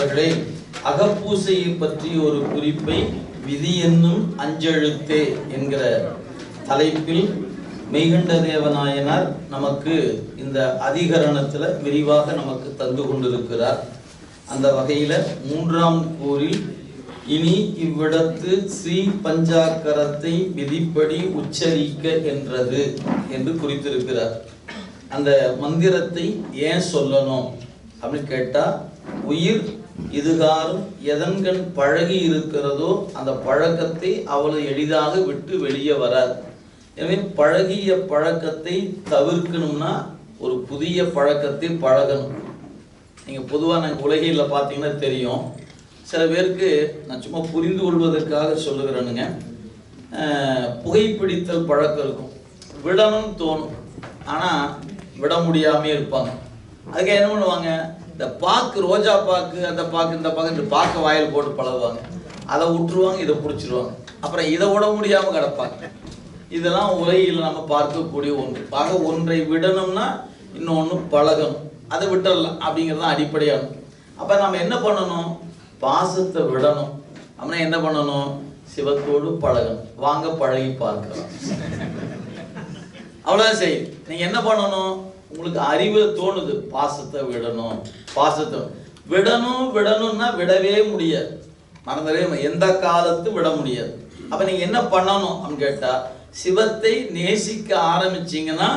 அவர்களே, அகப்பூசையை பற்றி ஒரு குறிப்பை விதி என்னும் அஞ்செழுத்தே என்கிற தலைப்பில் மெய்கண்ட தேவநாயனார் நமக்கு இந்த அதிகரணத்தில் விரிவாக நமக்கு தந்து கொண்டிருக்கிறார். அந்த வகையில் 3ஆம் கூறில் இனி இவ்விடத்து ஸ்ரீ பஞ்சாக்கரத்தை விதிப்படி உச்சரிக்க என்றது என்று குறித்திருக்கிறார். அந்த மந்திரத்தை ஏன் சொல்லணும் அப்படின்னு கேட்டால், உயிர் இதுகாரும் எதன்கண் பழகி இருக்கிறதோ அந்த பழக்கத்தை அவ்வளவு எளிதாக விட்டு வெளியே வராது. எனவே பழகிய பழக்கத்தை தவிர்க்கணும்னா ஒரு புதிய பழக்கத்தை பழகணும். நீங்கள் பொதுவாக நாங்கள் உலகில் பார்த்தீங்கன்னா தெரியும், சில பேருக்கு நான் சும்மா புரிந்து கொள்வதற்காக சொல்லுகிறேனுங்க, புகைப்பிடித்தல் பழக்கம் இருக்கும், விடணும்னு தோணும், ஆனால் விட முடியாமே இருப்பாங்க. அதுக்கு என்ன பண்ணுவாங்க, இந்த பாக்கு, ரோஜா பாக்கு, அந்த பாக்கு, இந்த பாக்கு, இந்த பாக்கை வாயில் போட்டு பழகுவாங்க, அதை விட்டுருவாங்க, இதை பிடிச்சிருவாங்க, அப்புறம் இதை விட முடியாமல் கிடப்பாங்க. இதெல்லாம் உலகில் நம்ம பார்க்கக்கூடிய ஒன்று. ஆக ஒன்றை விடணும்னா இன்னொன்று பழகணும், அதை விட்டுடலாம் அப்படிங்கிறது தான் அடிப்படையாகும். அப்போ நம்ம என்ன பண்ணணும், பாசத்தை விடணும். அப்படின்னா என்ன பண்ணணும், சிவத்தோடு பழகணும். வாங்க பழகி பார்க்கலாம், அவ்வளோதான் சரி. நீங்கள் என்ன பண்ணணும், உங்களுக்கு அறிவு தோணுது பாசத்தை விடணும், பாசத்தை விடணும்னா விடவே முடியாது, மறந்துடவே எந்த காலத்து விட முடியாது. அப்போ நீங்கள் என்ன பண்ணணும் அப்படின்னு கேட்டால், சிவத்தை நேசிக்க ஆரம்பிச்சிங்கன்னா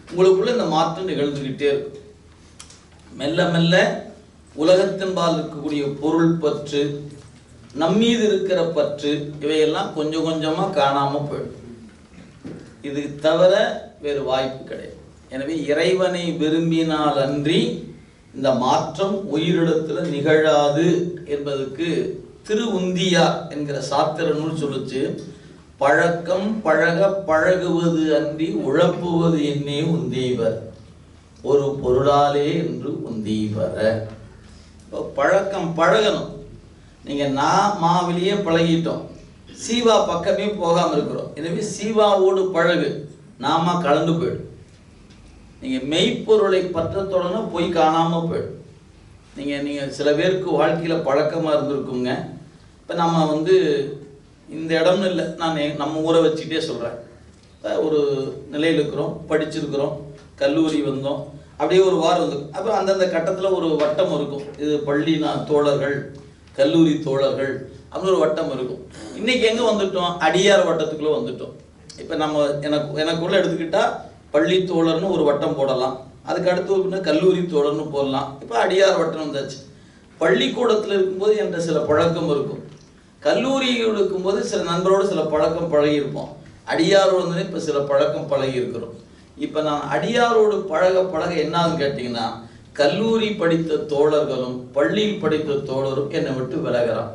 உங்களுக்குள்ள இந்த மாற்றம் நிகழ்ந்துக்கிட்டே இருக்கும். மெல்ல மெல்ல உலகத்தின்பால் இருக்கக்கூடிய பொருள் பற்று, நம்மீது இருக்கிற பற்று, இவையெல்லாம் கொஞ்சம் கொஞ்சமாக காணாமல் போயிடும். இது தவிர வேறு வாய்ப்பு கிடையாது. எனவே இறைவனை விரும்பினால் அன்றி இந்த மாற்றம் உயிரிடத்தில் நிகழாது என்பதற்கு திருவுந்தியார் என்கிற சாத்திர நூல் சொல்லுச்சு, பழக்கம் பழக பழகுவது அன்றி உழப்புவது என்னே உந்தீவர், ஒரு பொருளாலே என்று உந்தீவர. பழக்கம் பழகணும். நீங்கள் நான் மாவிலேயே பழகிட்டோம், சீவா பக்கமே போகாமல் இருக்கிறோம். எனவே சீவாவோடு பழகு, நாம கலந்து போயிடும். நீங்கள் மெய்ப்பொருளை பற்றத்தோடனா போய் காணாமல் போயிடும். நீங்கள் சில பேருக்கு வாழ்க்கையில் பழக்கமாக இருந்திருக்குங்க. இப்போ நம்ம இந்த இடம்னு இல்லை, நான் நம்ம ஊரை வச்சுக்கிட்டே சொல்கிறேன். ஒரு நிலையில் இருக்கிறோம், படிச்சிருக்கிறோம், கல்லூரி வந்தோம், அப்படியே ஒரு வாரம் வந்து அப்புறம் அந்தந்த கட்டத்தில் ஒரு வட்டம் இருக்கும். இது பள்ளி தோழர்கள், கல்லூரி தோழர்கள் அப்படின்னு ஒரு வட்டம் இருக்கும். இன்றைக்கி எங்கே வந்துட்டோம், அடியார் வட்டத்துக்குள்ளே வந்துட்டோம். இப்போ நம்ம எனக்குள்ளே எடுத்துக்கிட்டால் பள்ளி தோழர்னு ஒரு வட்டம் போடலாம், அதுக்கு அடுத்து கல்லூரி தோழர்னு போடலாம். இப்போ அடியார் வட்டம் வந்தாச்சு. பள்ளிக்கூடத்தில் இருக்கும்போது என்ற சில பழக்கம் இருக்கும், கல்லூரியில் இருக்கும்போது சில நண்பரோடு சில பழக்கம் பழகியிருப்போம், அடியாரோடு இப்போ சில பழக்கம் பழகி இருக்கிறோம். இப்போ நான் அடியாரோடு பழக என்னான்னு கேட்டிங்கன்னா, கல்லூரி படித்த தோழர்களும் பள்ளியில் படித்த தோழரும் என்னை விட்டு விலகிறான்.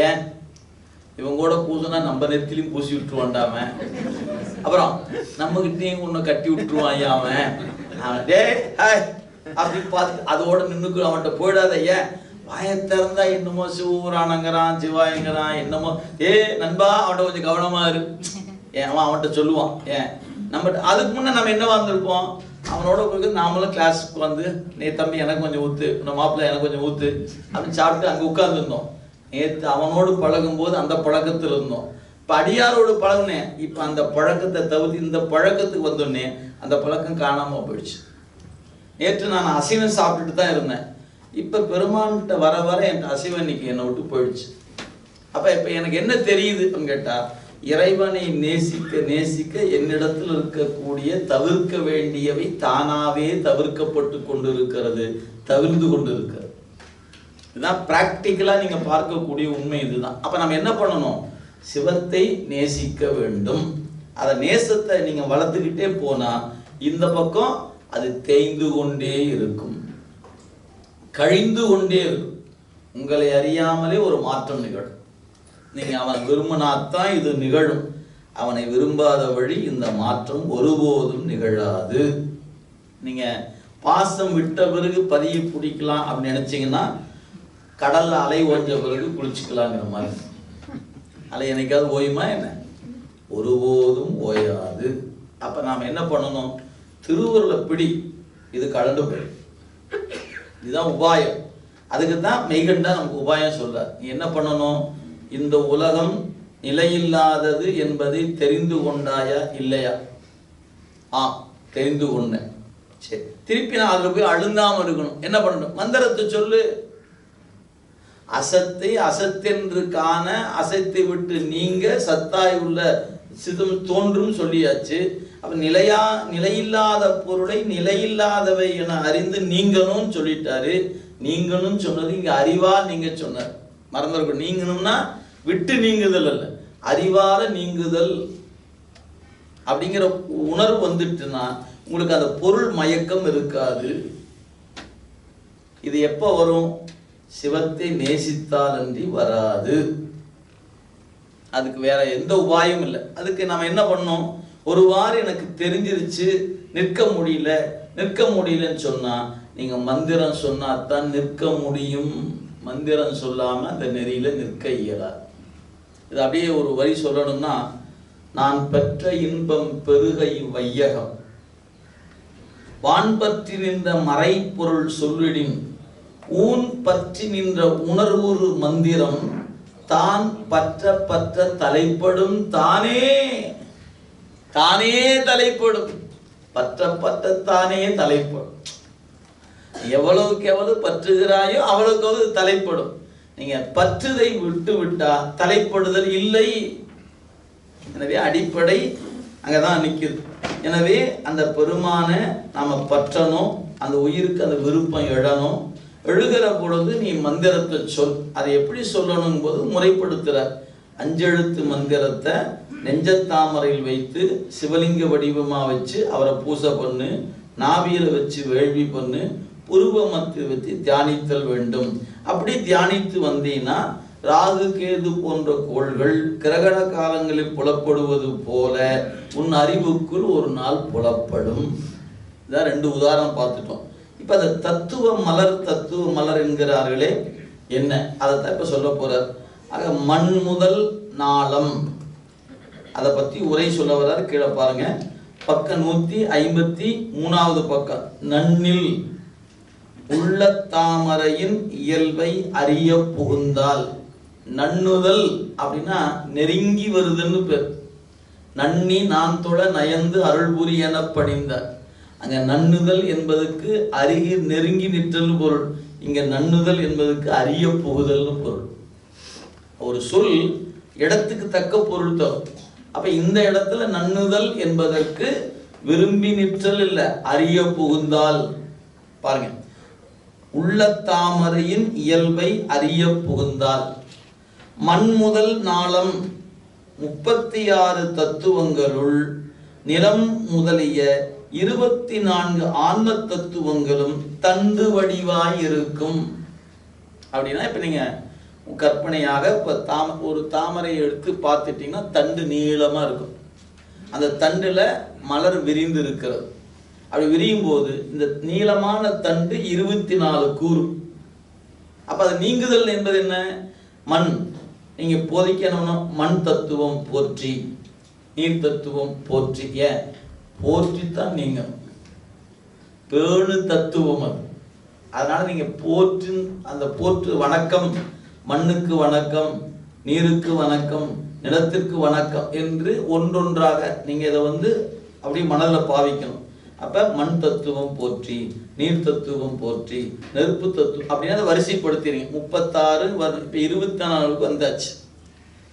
ஏன், இவங்க கூட பூசினா நம்ம நெத்திலையும் பூசி விட்டுருவான்டாம, அப்புறம் நம்மகிட்டையும் ஒன்று கட்டி விட்டுருவான் அவன், டே ஹாய் அப்படின்னு பார்த்து அதோட நின்றுக்கு அவன்கிட்ட போயிடாத. ஏன், வாயை திறந்தா என்னமோ சிவபுராணங்கிறான், சிவாயங்கிறான், என்னமோ ஏ நண்பா அவன்கிட்ட கொஞ்சம் கவனமா இரு, ஏன் அவன்கிட்ட சொல்லுவான். ஏன் அதுக்கு முன்னே நம்ம என்ன வந்திருப்போம், அவனோட போய் நாமளும் கிளாஸுக்கு நீ தம்பி எனக்கு கொஞ்சம் ஊற்று, மாப்பிள்ளை எனக்கு கொஞ்சம் ஊற்று அப்படின்னு சாப்பிட்டு அங்கே உட்கார்ந்துருந்தோம். நேற்று அவனோடு பழகும் போது அந்த பழக்கத்தில் இருந்தோம். இப்போ அடியாரோடு பழகுனேன், இப்போ அந்த பழக்கத்தை தவிர்த்து இந்த பழக்கத்துக்கு வந்தோடனே அந்த பழக்கம் காணாமல் போயிடுச்சு. நேற்று நான் அசைவம் சாப்பிட்டுட்டு தான் இருந்தேன், இப்போ பெருமான்கிட்ட வர வர என் அசைவம் இன்னைக்கு என்னை விட்டு போயிடுச்சு. அப்போ இப்போ எனக்கு என்ன தெரியுது அப்படின்னு கேட்டால், இறைவனை நேசிக்க நேசிக்க என்னிடத்தில் இருக்கக்கூடிய தவிர்க்க வேண்டியவை தானாகவே தவிர்க்கப்பட்டு கொண்டு இருக்கிறது, தவிர்ந்து கொண்டு இருக்கிறது. இதுதான் ப்ராக்டிக்கலாக நீங்கள் பார்க்கக்கூடிய உண்மை இதுதான். அப்போ நம்ம என்ன பண்ணணும், சிவத்தை நேசிக்க வேண்டும். அதை நேசத்தை நீங்கள் வளர்த்துக்கிட்டே போனால் இந்த பக்கம் அது தேய்ந்து கொண்டே இருக்கும், கழிந்து கொண்டே இருக்கும். உங்களை அறியாமலே ஒரு மாற்றம் நிகழும். நீங்கள் அவன் விரும்பினாத்தான் இது நிகழும், அவனை விரும்பாத வழி இந்த மாற்றம் ஒருபோதும் நிகழாது. நீங்கள் பாசம் விட்ட பிறகு பதியை பிடிக்கலாம் அப்படின்னு நினச்சிங்கன்னா, கடலில் அலை ஓய்ஞ்ச பிறகு குளிச்சுக்கலாங்கிற மாதிரி. அலை என்னைக்காவது ஓயுமா என்ன, ஒருபோதும் ஓயாது. அப்போ நாம் என்ன பண்ணணும், திருவருளை பிடி, இது கலந்து போயிடும். இதுதான் உபாயம். அதுக்கு தான் மெய்கண்டா நமக்கு உபாயம் சொல்றார். நீ என்ன பண்ணணும்? இந்த உலகம் நிலையில்லாதது என்பதை தெரிந்து கொண்டாயா இல்லையா? தெரிந்து கொண்டேன். சரி, திருப்பி நான் அதில் போய் அழுந்தாம இருக்கணும். என்ன பண்ணணும்? மந்திரத்தை சொல்லு. அசத்தை அசத்தென்று காண, அசத்தை விட்டு நீங்க சத்தாய் உள்ள சிதம் தோன்றும் சொல்லியாச்சு. அப்ப நிலையில்லாத பொருளை நிலையில்லாதவை என அறிந்து நீங்கணும் சொல்லிட்டாரு. நீங்கணும் சொன்னது இங்க அறிவா நீங்க சொன்னார். மறந்துருக்கும். நீங்கணும்னா விட்டு நீங்குதல் அல்ல, அறிவால நீங்குதல் அப்படிங்கிற உணர்வு வந்துட்டுனா உங்களுக்கு அந்த பொருள் மயக்கம் இருக்காது. இது எப்ப வரும்? சிவத்தை நேசித்தால் அன்றி வராது. அதுக்கு வேற எந்த உபாயம் இல்லை. அதுக்கு நம்ம என்ன பண்ணோம்? ஒரு வாரம் எனக்கு தெரிஞ்சிருச்சு, நிற்க முடியலன்னு சொன்னா நீங்க மந்திரம் சொன்னாதான் நிற்க முடியும். மந்திரம் சொல்லாம அந்த நெறியில நிற்க இயலாது. இது அப்படியே ஒரு வரி சொல்லணும்னா, நான் பெற்ற இன்பம் பெருகை வையகம், வான் பற்றி நின்ற மறைப்பொருள் சொல்லிடின், ஊன் பற்றி நின்ற உணர்வுறு மந்திரம், தான் பற்ற பற்ற தலைப்படும் தானே தலைப்படும். பற்ற பற்ற தானே தலைப்படும். எவ்வளவுக்கு எவ்வளவு பற்றுகிறாயோ அவ்வளவுக்கு தலைப்படும். நீங்க பற்றுதை விட்டு விட்டா தலைப்படுதல் இல்லை. எனவே அடிப்படை அங்கதான் நிற்குது. எனவே அந்த பெருமானை நாம பற்றணும். அந்த உயிருக்கு அந்த விருப்பம் எழணும். எழுகிற பொழுது நீ மந்திரத்தை சொல். அதை எப்படி சொல்லணும் போது முறைப்படுத்துற. 5 எழுத்து மந்திரத்தை நெஞ்சத்தாமரையில் வைத்து சிவலிங்க வடிவமா வச்சு அவரை பூசை பண்ணு, நாவியில வச்சு வேள்வி பண்ணு, புருவ மத்து வச்சு தியானித்தல் வேண்டும். அப்படி தியானித்து வந்தீங்கன்னா ராகு கேது போன்ற கோள்கள் கிரகண காலங்களில் புலப்படுவது போல உன் அறிவுக்குள் ஒரு நாள் புலப்படும். இதான் 2 உதாரணம் பார்த்துட்டோம். இப்ப அந்த தத்துவ மலர் என்கிறார்களே என்ன, அதைத்தான் இப்ப சொல்ல போறார். ஆக மண் முதல் நாளம் அதை பத்தி உரை சொல்ல வர்றாரு. கீழே பாருங்க, பக்கம் 153வது பக்கம். நன்னில் உள்ள தாமரையின் இயல்பை அறிய புகுந்தால். நன்னுதல் அப்படின்னா நெருங்கி வருதுன்னு பேர். நன்னி நான் தொழ நயந்து அருள்புரி என பணிந்தார். அங்க நன்னுதல் என்பதற்கு அருகி நெருங்கி நிற்றல் பொருள். இங்க நன்னுதல் என்பதற்கு அறிய புகுதல் பொருள். ஒரு சொல் இடத்துக்கு தக்க பொருள் தரும். அப்ப இந்த இடத்துல நன்னுதல் என்பதற்கு விரும்பி நிற்றல் இல்ல, அறிய புகுந்தால். பாருங்க, உள்ள தாமரையின் இயல்பை அறிய புகுந்தால். மண் முதல் நாளம் 36 தத்துவங்களுள் நிலம் முதலிய 24 ஆன்ம தத்துவங்களும் தண்டு வடிவாய் இருக்கும். அப்படின்னா இப்ப நீங்க கற்பனையாக இப்ப ஒரு தாமரையை எடுத்து பார்த்துட்டீங்கன்னா தண்டு நீளமா இருக்கும். அந்த தண்டுல மலர் விரிந்து இருக்கிறது. அப்படி விரியும் போது இந்த நீளமான தண்டு 24 கூறு. அப்ப அது நீங்குதல் என்பது என்ன? மண். நீங்க போதிக்கணும்னா மண் தத்துவம் போற்றி, நீர் தத்துவம் போற்றி. ஏன் போற்றித்தான் நீங்க பேணு தத்துவம் அது. அதனால நீங்க போற்று, அந்த போற்று வணக்கம், மண்ணுக்கு வணக்கம், நீருக்கு வணக்கம், நிலத்திற்கு வணக்கம் என்று ஒன்றொன்றாக நீங்க இதை அப்படி மணல்ல பாவிக்கணும். அப்ப மண் தத்துவம் போற்றி, நீர் தத்துவம் போற்றி, நெருப்பு தத்துவம் அப்படின்னா வரிசைப்படுத்திடுங்க. 36 இப்ப 24க்கு வந்தாச்சு.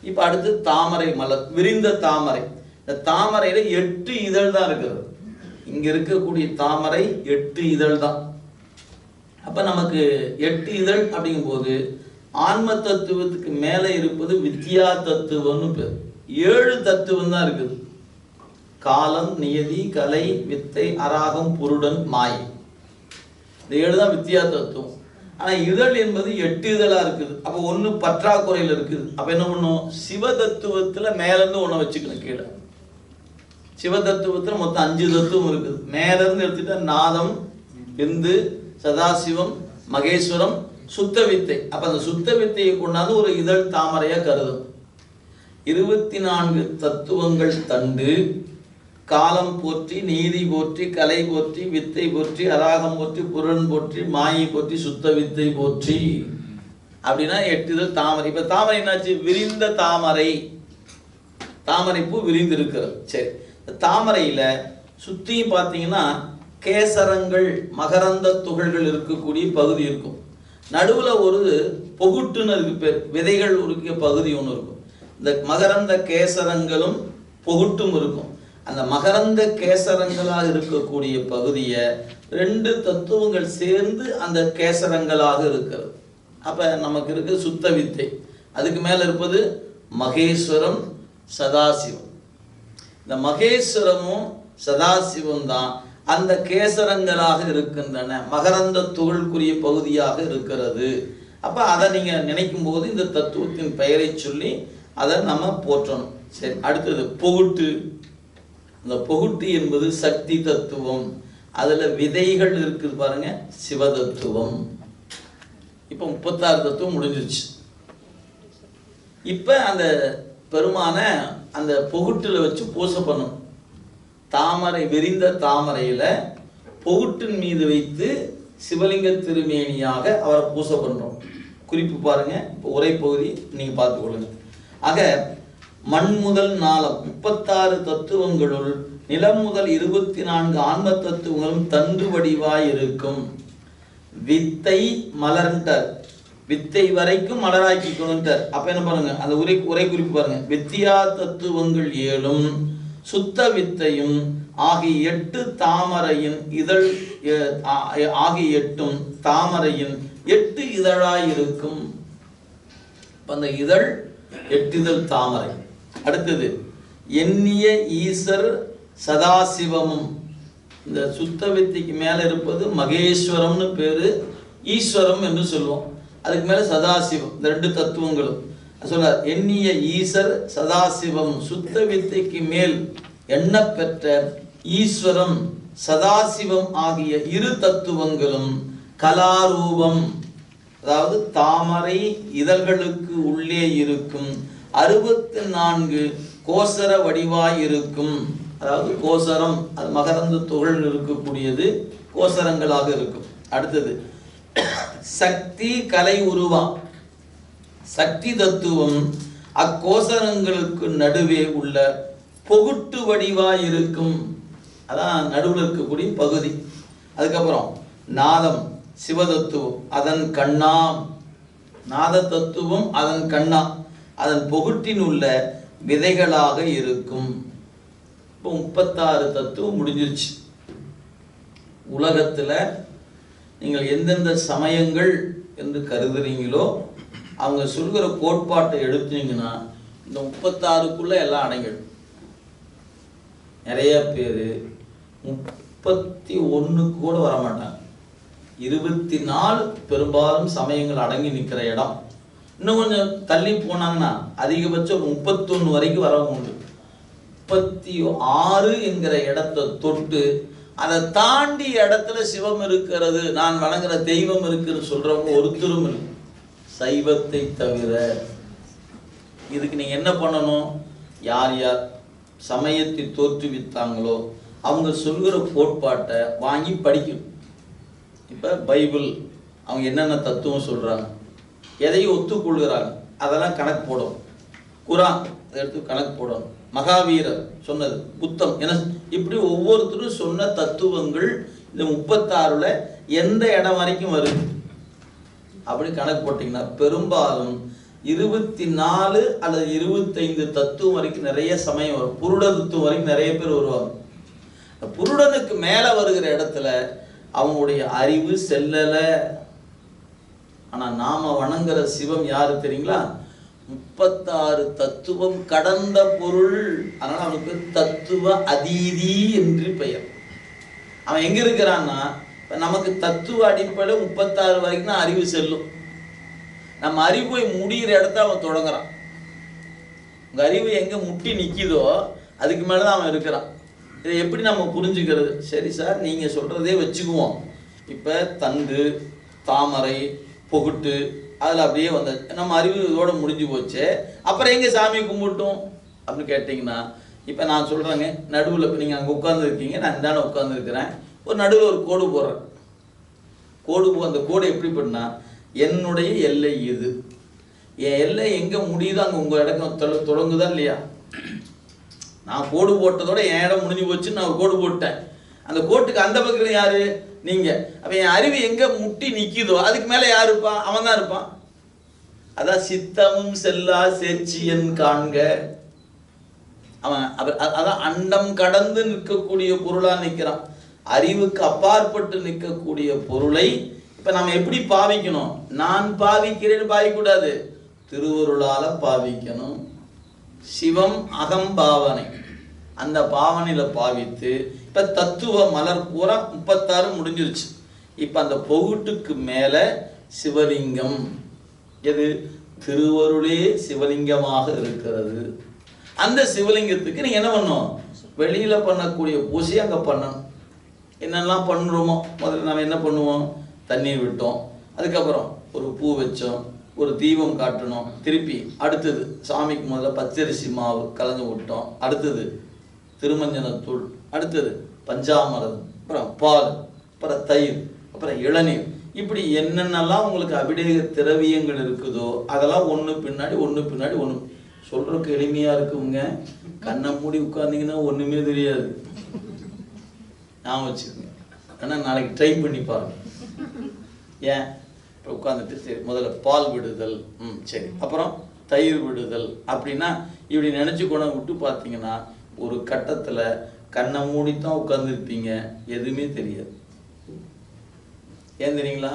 இப்ப அடுத்து தாமரை மலர், விரிந்த தாமரை. இந்த தாமரையில 8 இதழ் தான் இருக்கிறது. இங்க இருக்கக்கூடிய தாமரை 8 இதழ் தான். அப்ப நமக்கு 8 இதழ் அப்படிங்கும் போது ஆன்ம தத்துவத்துக்கு மேல இருப்பது வித்யா தத்துவம்னு பேர். 7 தத்துவம் தான் இருக்குது. காலம், நியதி, கலை, வித்தை, அராகம், புருடன், மாயை. இந்த 7 தான் வித்யா தத்துவம். ஆனா இதழ் என்பது 8 இதழா இருக்குது. அப்ப ஒண்ணு பற்றாக்குறையில் இருக்குது. அப்ப என்ன பண்ணும்? சிவ தத்துவத்துல மேல இருந்து ஒண்ணு வச்சுக்கணும். கீழே சிவ தத்துவத்துல மொத்தம் 5 தத்துவம் இருக்குது. மேல இருந்து எடுத்துட்டா நாதம், விந்து, சதாசிவம், மகேஸ்வரம், சுத்த வித்தை. அப்ப அந்த சுத்த வித்தையை கொண்டாந்து ஒரு இதழ் தாமரையா கருதும். 24 தத்துவங்கள் தண்டு, காலம் போற்றி, நீதி போற்றி, கலை போற்றி, வித்தை போற்றி, அராகம் போற்றி, புறன் போற்றி, மாயை போற்றி, சுத்த வித்தை போற்றி. அப்படின்னா 8 இதழ் தாமரை. இப்ப தாமரை என்னாச்சு? விரிந்த தாமரை. தாமரை பூ விரிந்து இருக்கிறது. சரி, தாமரையில சுத்தியும் பார்த்தீங்கன்னா கேசரங்கள், மகரந்த துகள்கள் இருக்கக்கூடிய பகுதி இருக்கும். நடுவுல ஒரு பொகுட்டுன்னு இருக்கு பேர், விதைகள் இருக்க பகுதி ஒன்று இருக்கும். இந்த மகரந்த கேசரங்களும் பொகுட்டும் இருக்கும். அந்த மகரந்த கேசரங்களாக இருக்கக்கூடிய பகுதியை 2 தத்துவங்கள் சேர்ந்து அந்த கேசரங்களாக இருக்கிறது. அப்ப நமக்கு இருக்கு சுத்த வித்தை. அதுக்கு மேல இருப்பது மகேஸ்வரம், சதாசிவம். இந்த மகேஸ்வரமும் சதாசிவம் தான் அந்த கேசரங்களாக இருக்கின்றன, மகரந்த துகள்குரிய பகுதியாக இருக்கிறது. அப்ப அதை நீங்க நினைக்கும் போது இந்த தத்துவத்தின் பெயரை சொல்லி அதை நம்ம போற்றணும். சரி, அடுத்தது பொகுட்டு. இந்த பொகுட்டு என்பது சக்தி தத்துவம். அதுல விதைகள் இருக்குது பாருங்க, சிவதத்துவம். இப்ப 36 தத்துவம் முடிஞ்சிருச்சு. இப்ப அந்த பெருமான அந்த பொகுட்டுல வச்சு பூசை பண்ணணும். தாமரை, விரிந்த தாமரையில பொகுட்டின் மீது வைத்து சிவலிங்க திருமேனியாக அவரை பூசை பண்றோம். குறிப்பு பாருங்க, இப்போ உரை பகுதி நீங்க பார்த்துக் கொள்ளுங்க. ஆக மண் முதல் நாளம் 36 தத்துவங்களுள் நிலம் முதல் 24 ஆன்ம தத்துவங்களும் தண்டு வடிவாய் இருக்கும். வித்தை மலர்ன்றார், வித்தை வரைக்கும் மலராக்கி கொண்டார். அப்ப என்ன பாருங்க, அந்த உரை குறிப்பு பாருங்க. வித்தியா தத்துவங்கள் 7ம் சுத்த வித்தையும் ஆகிய 8 தாமரையின் இதழ் ஆகிய 8ம் தாமரையின் 8 இதழாய் இருக்கும். அந்த இதழ் 8 இதழ் தாமரை. அடுத்தது எண்ணிய ஈசர் சதாசிவமும். இந்த சுத்த வித்தைக்கு மேல இருப்பது மகேஸ்வரம்னு பேரு, ஈஸ்வரம் என்று சொல்லுவோம். அதுக்கு மேல சதாசிவம். இந்த 2 தத்துவங்களும் சொல்ல எண்ணிய ஈசர் சதாசிவம். சுத்த வித்தைக்கு மேல் எண்ண பெற்ற ஈஸ்வரம் சதாசிவம் ஆகிய 2 தத்துவங்களும் கலாரூபம், அதாவது தாமரை இதழ்களுக்கு உள்ளே இருக்கும் 64 கோசர வடிவாய் இருக்கும். அதாவது கோசரம், அது மகரந்த துகள் இருக்கக்கூடியது, கோசரங்களாக இருக்கும். அடுத்தது சக்தி கலை உருவா. சக்தி தத்துவம் அக்கோசரங்களுக்கு நடுவே உள்ள பொகுட்டு வடிவாய் இருக்கும். அதான் நடுவில் இருக்கக்கூடிய பகுதி. அதுக்கப்புறம் நாதம் சிவதத்துவம், அதன் கண்ணாம். நாத தத்துவம் அதன் கண்ணா, அதன் பொகுட்டின் உள்ள விதைகளாக இருக்கும். இப்போ 36 தத்துவம் முடிஞ்சிருச்சு. உலகத்துல நீங்கள் எந்தெந்த சமயங்கள் என்று கருதுறீங்களோ அவங்க சொல்கிற கோட்பாட்டை எடுத்தீங்கன்னா இந்த 36க்குள்ள எல்லாம் அடங்கிடும். நிறைய பேர் 31 கூட வரமாட்டாங்க. 24 பெரும்பாலும் சமயங்கள் அடங்கி நிற்கிற இடம். இன்னும் கொஞ்சம் தள்ளி போனாங்கன்னா அதிகபட்சம் 31 வரைக்கும் வரவங்க உண்டு. 36 என்கிற இடத்தை தொட்டு அதை தாண்டி இடத்துல சிவம் இருக்கிறது, நான் வணங்குற தெய்வம் இருக்குன்னு சொல்றவங்க ஒருத்தரும் இல்லை, சைவத்தை தவிர. இதுக்கு நீங்க என்ன பண்ணணும்? யார் யார் சமயத்தை தோற்றுவித்தாங்களோ அவங்க சொல்கிற கோட்பாட்டை வாங்கி படிக்கணும். இப்ப பைபிள் அவங்க என்னென்ன தத்துவம் சொல்றாங்க, எதையும் ஒத்துக்கொள்கிறாங்க, அதெல்லாம் கணக்கு போடணும். குரான் எடுத்து கணக்கு போடணும். மகாவீரர் சொன்னது, புத்தம் என, இப்படி ஒவ்வொருத்தரும் சொன்ன தத்துவங்கள் இந்த 36ல எந்த இடம் வரைக்கும் வருது அப்படி கணக்கு போட்டீங்கன்னா பெரும்பாலும் 24 அல்லது 25 தத்துவம் வரைக்கும் நிறைய சமயம் வரும். புருட தத்துவம் வரைக்கும் நிறைய பேர் வருவாங்க. புருடனுக்கு மேல வருகிற இடத்துல அவங்களுடைய அறிவு செல்லல. ஆனா நாம வணங்குற சிவம் யாரு தெரியுங்களா? 36 தத்துவம் கடந்த பொருள். அதனால அவனுக்கு தத்துவ அதீதி என்று பெயர். அவன் எங்க இருக்கிறான்னா, நமக்கு தத்துவ அடிப்படை 36 வரைக்கும் தான் அறிவு செல்லும். நம்ம அறிவு போய் முடிகிற இடத்த அவன் தொடங்குறான். உங்க அறிவு எங்க முட்டி நிக்குதோ அதுக்கு மேலதான் அவன் இருக்கிறான். இதை எப்படி நம்ம புரிஞ்சுக்கிறது? சரி சார், நீங்க சொல்றதே வச்சுக்குவோம். இப்ப தண்டு, தாமரை, பொகுட்டு, அதுல அப்படியே வந்த நம்ம அறிவு இதோட முடிஞ்சு போச்சு. அப்புறம் எங்க சாமி கும்பிட்டோம் அப்படின்னு கேட்டீங்கன்னா, இப்போ நான் சொல்கிறேங்க, நடுவில் இப்போ நீங்கள் அங்கே உட்காந்துருக்கீங்க, நான் இந்தாண்ட உட்காந்துருக்கிறேன், ஒரு நடுவில் ஒரு கோடு போடுறேன். அந்த கோடு எப்படி பண்ணால் என்னுடைய எல்லை இது, என் எல்லை எங்கே முடியுதோ அங்கே உங்கள் இடம் தொடங்குதா இல்லையா? நான் கோடு போட்டதோட என் இடம் முடிஞ்சு போச்சு, நான் ஒரு கோடு போட்டேன். அந்த கோட்டுக்கு அந்த பக்கத்தில் யார்? நீங்கள். அப்போ என் அறிவு எங்கே முட்டி நிற்கிதோ அதுக்கு மேலே யார் இருப்பான்? அவன் தான் இருப்பான். அதான் சித்தமும் செல்லா சேச்சியன் காண்க. அவன் அதான் அண்டம் கடந்து நிற்கக்கூடிய பொருளாக நிற்கிறான். அறிவுக்கு அப்பாற்பட்டு நிற்கக்கூடிய பொருளை இப்போ நம்ம எப்படி பாவிக்கணும்? நான் பாவிக்கிறேன்னு பாவிக்கூடாது, திருவருளால் பாவிக்கணும். சிவம் அகம் பாவனை, அந்த பாவனையில் பாவித்து இப்போ தத்துவ மலர் பூரா 36 முடிஞ்சிருச்சு. இப்போ அந்த பொகுட்டுக்கு மேலே சிவலிங்கம், எது? திருவருளே சிவலிங்கமாக இருக்கிறது. அந்த சிவலிங்கத்துக்கு நீங்கள் என்ன பண்ணணும்? வெளியில் பண்ணக்கூடிய பூசை அங்கே பண்ணணும். என்னெல்லாம் பண்ணுறோமோ முதல்ல நம்ம என்ன பண்ணுவோம்? தண்ணீர் விட்டோம், அதுக்கப்புறம் ஒரு பூ வச்சோம், ஒரு தீபம் காட்டணும், திருப்பி அடுத்தது சாமிக்கு முதல்ல பச்சரிசி மாவு கலந்து விட்டோம், அடுத்தது திருமஞ்சனத்தூள், அடுத்தது பஞ்சாமிர்தம், அப்புறம் பால், அப்புறம் தயிர், அப்புறம் இளநீர். இப்படி என்னென்னலாம் உங்களுக்கு அபிடேக திரவியங்கள் இருக்குதோ அதெல்லாம் ஒன்று பின்னாடி ஒன்று. சொல்கிறதுக்கு எளிமையாக இருக்குங்க, கண்ணை மூடி உட்கார்ந்தீங்கன்னா ஒன்றுமே தெரியாது. நான் வச்சுக்கோங்க, ஆனால் நாளைக்கு ட்ரை பண்ணி பாருங்க. ஏன்? இப்போ உட்காந்துட்டு சரி முதல்ல பால் விடுதல், சரி, அப்புறம் தயிர் விடுதல் அப்படின்னா இப்படி நினச்சி கொண்டு விட்டு பார்த்தீங்கன்னா ஒரு கட்டத்தில் கண்ணை மூடித்தான் உட்காந்துருப்பீங்க, எதுவுமே தெரியாது. ஏன் தெரியுங்களா?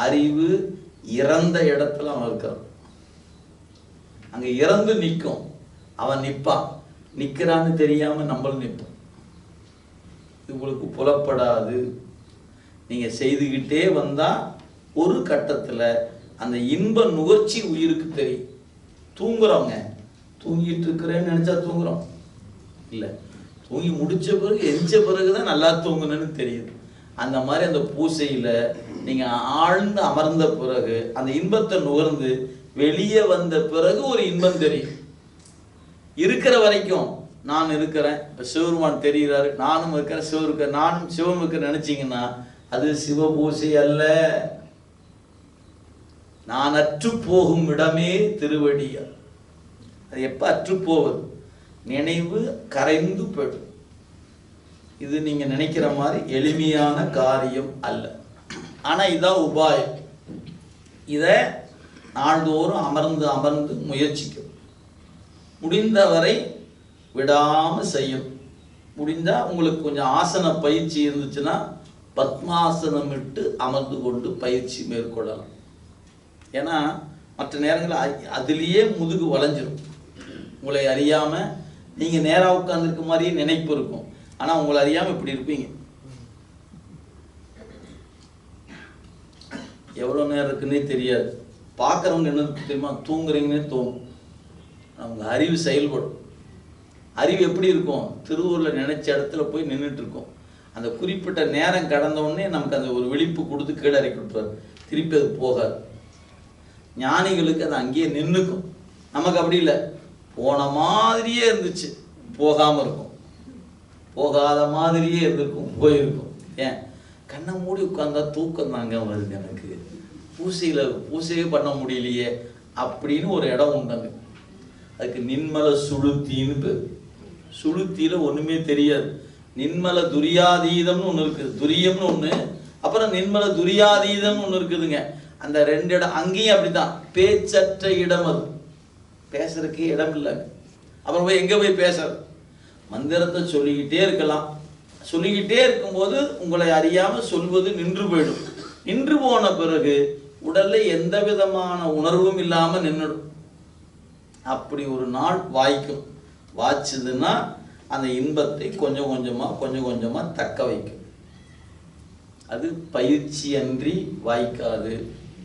அறிவு இறந்த இடத்துல அவன் இருக்கான், அங்கே இறந்து நிற்கும். அவன் நிற்பான், நிற்கிறான்னு தெரியாமல் நம்மளும் நிற்போம். இது உங்களுக்கு புலப்படாது. நீங்கள் செய்துக்கிட்டே வந்தால் ஒரு கட்டத்தில் அந்த இன்ப நுகர்ச்சி உயிருக்கு தெரியும். தூங்குறவங்க தூங்கிட்டு இருக்கிறேன்னு நினச்சா தூங்குறோம் இல்லை, தூங்கி முடித்த பிறகு எஞ்ச பிறகு தான் நல்லா தூங்கணும்னு தெரியுது. அந்த மாதிரி அந்த பூசையில் நீங்கள் ஆழ்ந்து அமர்ந்த பிறகு அந்த இன்பத்தை நுகர்ந்து வெளியே வந்த பிறகு ஒரு இன்பம் தெரியும். இருக்கிற வரைக்கும் நான் இருக்கிறேன், இப்போ சிவருமான் தெரிகிறாரு, நானும் இருக்கிறேன், சிவம் இருக்க, நானும் சிவம் இருக்க நினச்சிங்கன்னா அது சிவ பூசை அல்ல. நான் அற்று போகும் இடமே திருவடியா. அது எப்போ அற்று போவது? நினைவு கரைந்து போய்டும். இது நீங்கள் நினைக்கிற மாதிரி எளிமையான காரியம் அல்ல. ஆனால் இதான் உபாயம். இதை நாள்தோறும் அமர்ந்து அமர்ந்து முயற்சிக்கும். முடிந்தவரை விடாமல் செய்யும். முடிந்தால் உங்களுக்கு கொஞ்சம் ஆசன பயிற்சி இருந்துச்சுன்னா பத்மாசனம் விட்டு அமர்ந்து கொண்டு பயிற்சி மேற்கொள்ளலாம். ஏன்னா மற்ற நேரங்களில் அதுலேயே முதுகு வளைஞ்சிரும். உங்களை அறியாமல் நீங்கள் நேராக உட்காந்துருக்க மாதிரியே நினைப்பு இருக்கும், ஆனால் உங்களை அறியாமல் இப்படி இருப்பீங்க. எவ்வளோ நேரம் இருக்குன்னே தெரியாது. பார்க்குறவங்க என்ன தெரியுமா? தூங்குறீங்கன்னே தோணும். அவங்க அறிவு செயல்படும். அறிவு எப்படி இருக்கும்? திருவூரில் நினைச்ச இடத்துல போய் நின்றுட்டு இருக்கும். அந்த குறிப்பிட்ட நேரம் கடந்தவுடனே நமக்கு அந்த ஒரு விழிப்பு கொடுத்து கீழே இறக்கி விட்டுருவார். திருப்பி அது போகாது. ஞானிகளுக்கு அது அங்கேயே நின்றுக்கும். நமக்கு அப்படி இல்லை, போன மாதிரியே இருந்துச்சு, போகாமல் இருக்கும், போகாத மாதிரியே இருந்திருக்கும், போயிருக்கும். ஏன்? கண்ணை மூடி உட்கார்ந்தா தூக்கம் தாங்க வருது எனக்கு, பூசையே பண்ண முடியலையே அப்படின்னு ஒரு இடம் உண்டாங்க. அதுக்கு நின்மல சுளுத்தின்னு பேர். சுளுத்தியில் ஒன்றுமே தெரியாது. நின்மல துரியாதீதம்னு ஒன்று இருக்குது, துரியம்னு ஒன்று, அப்புறம் நின்மல துரியாதீதம்னு ஒன்று இருக்குதுங்க. அந்த 2 இடம் அங்கேயும் அப்படித்தான், பேச்சற்ற இடம். அது பேசுறதுக்கே இடம் இல்லைங்க. அப்புறம் போய் எங்கே போய் பேசுறது? மந்திரத்தை சொல்லிக்கிட்டே இருக்கலாம். சொல்லிக்கிட்டே இருக்கும்போது உங்களை அறியாமல் சொல்வது நின்று போயிடும். நின்று போன பிறகு உடல்ல எந்த விதமான உணர்வும் இல்லாமல் நின்றுடும். அப்படி ஒரு நாள் வாய்க்கும். வாய்ச்சதுன்னா அந்த இன்பத்தை கொஞ்சம் கொஞ்சமாக தக்க வைக்கும். அது பயிற்சி அன்றி வாய்க்காது.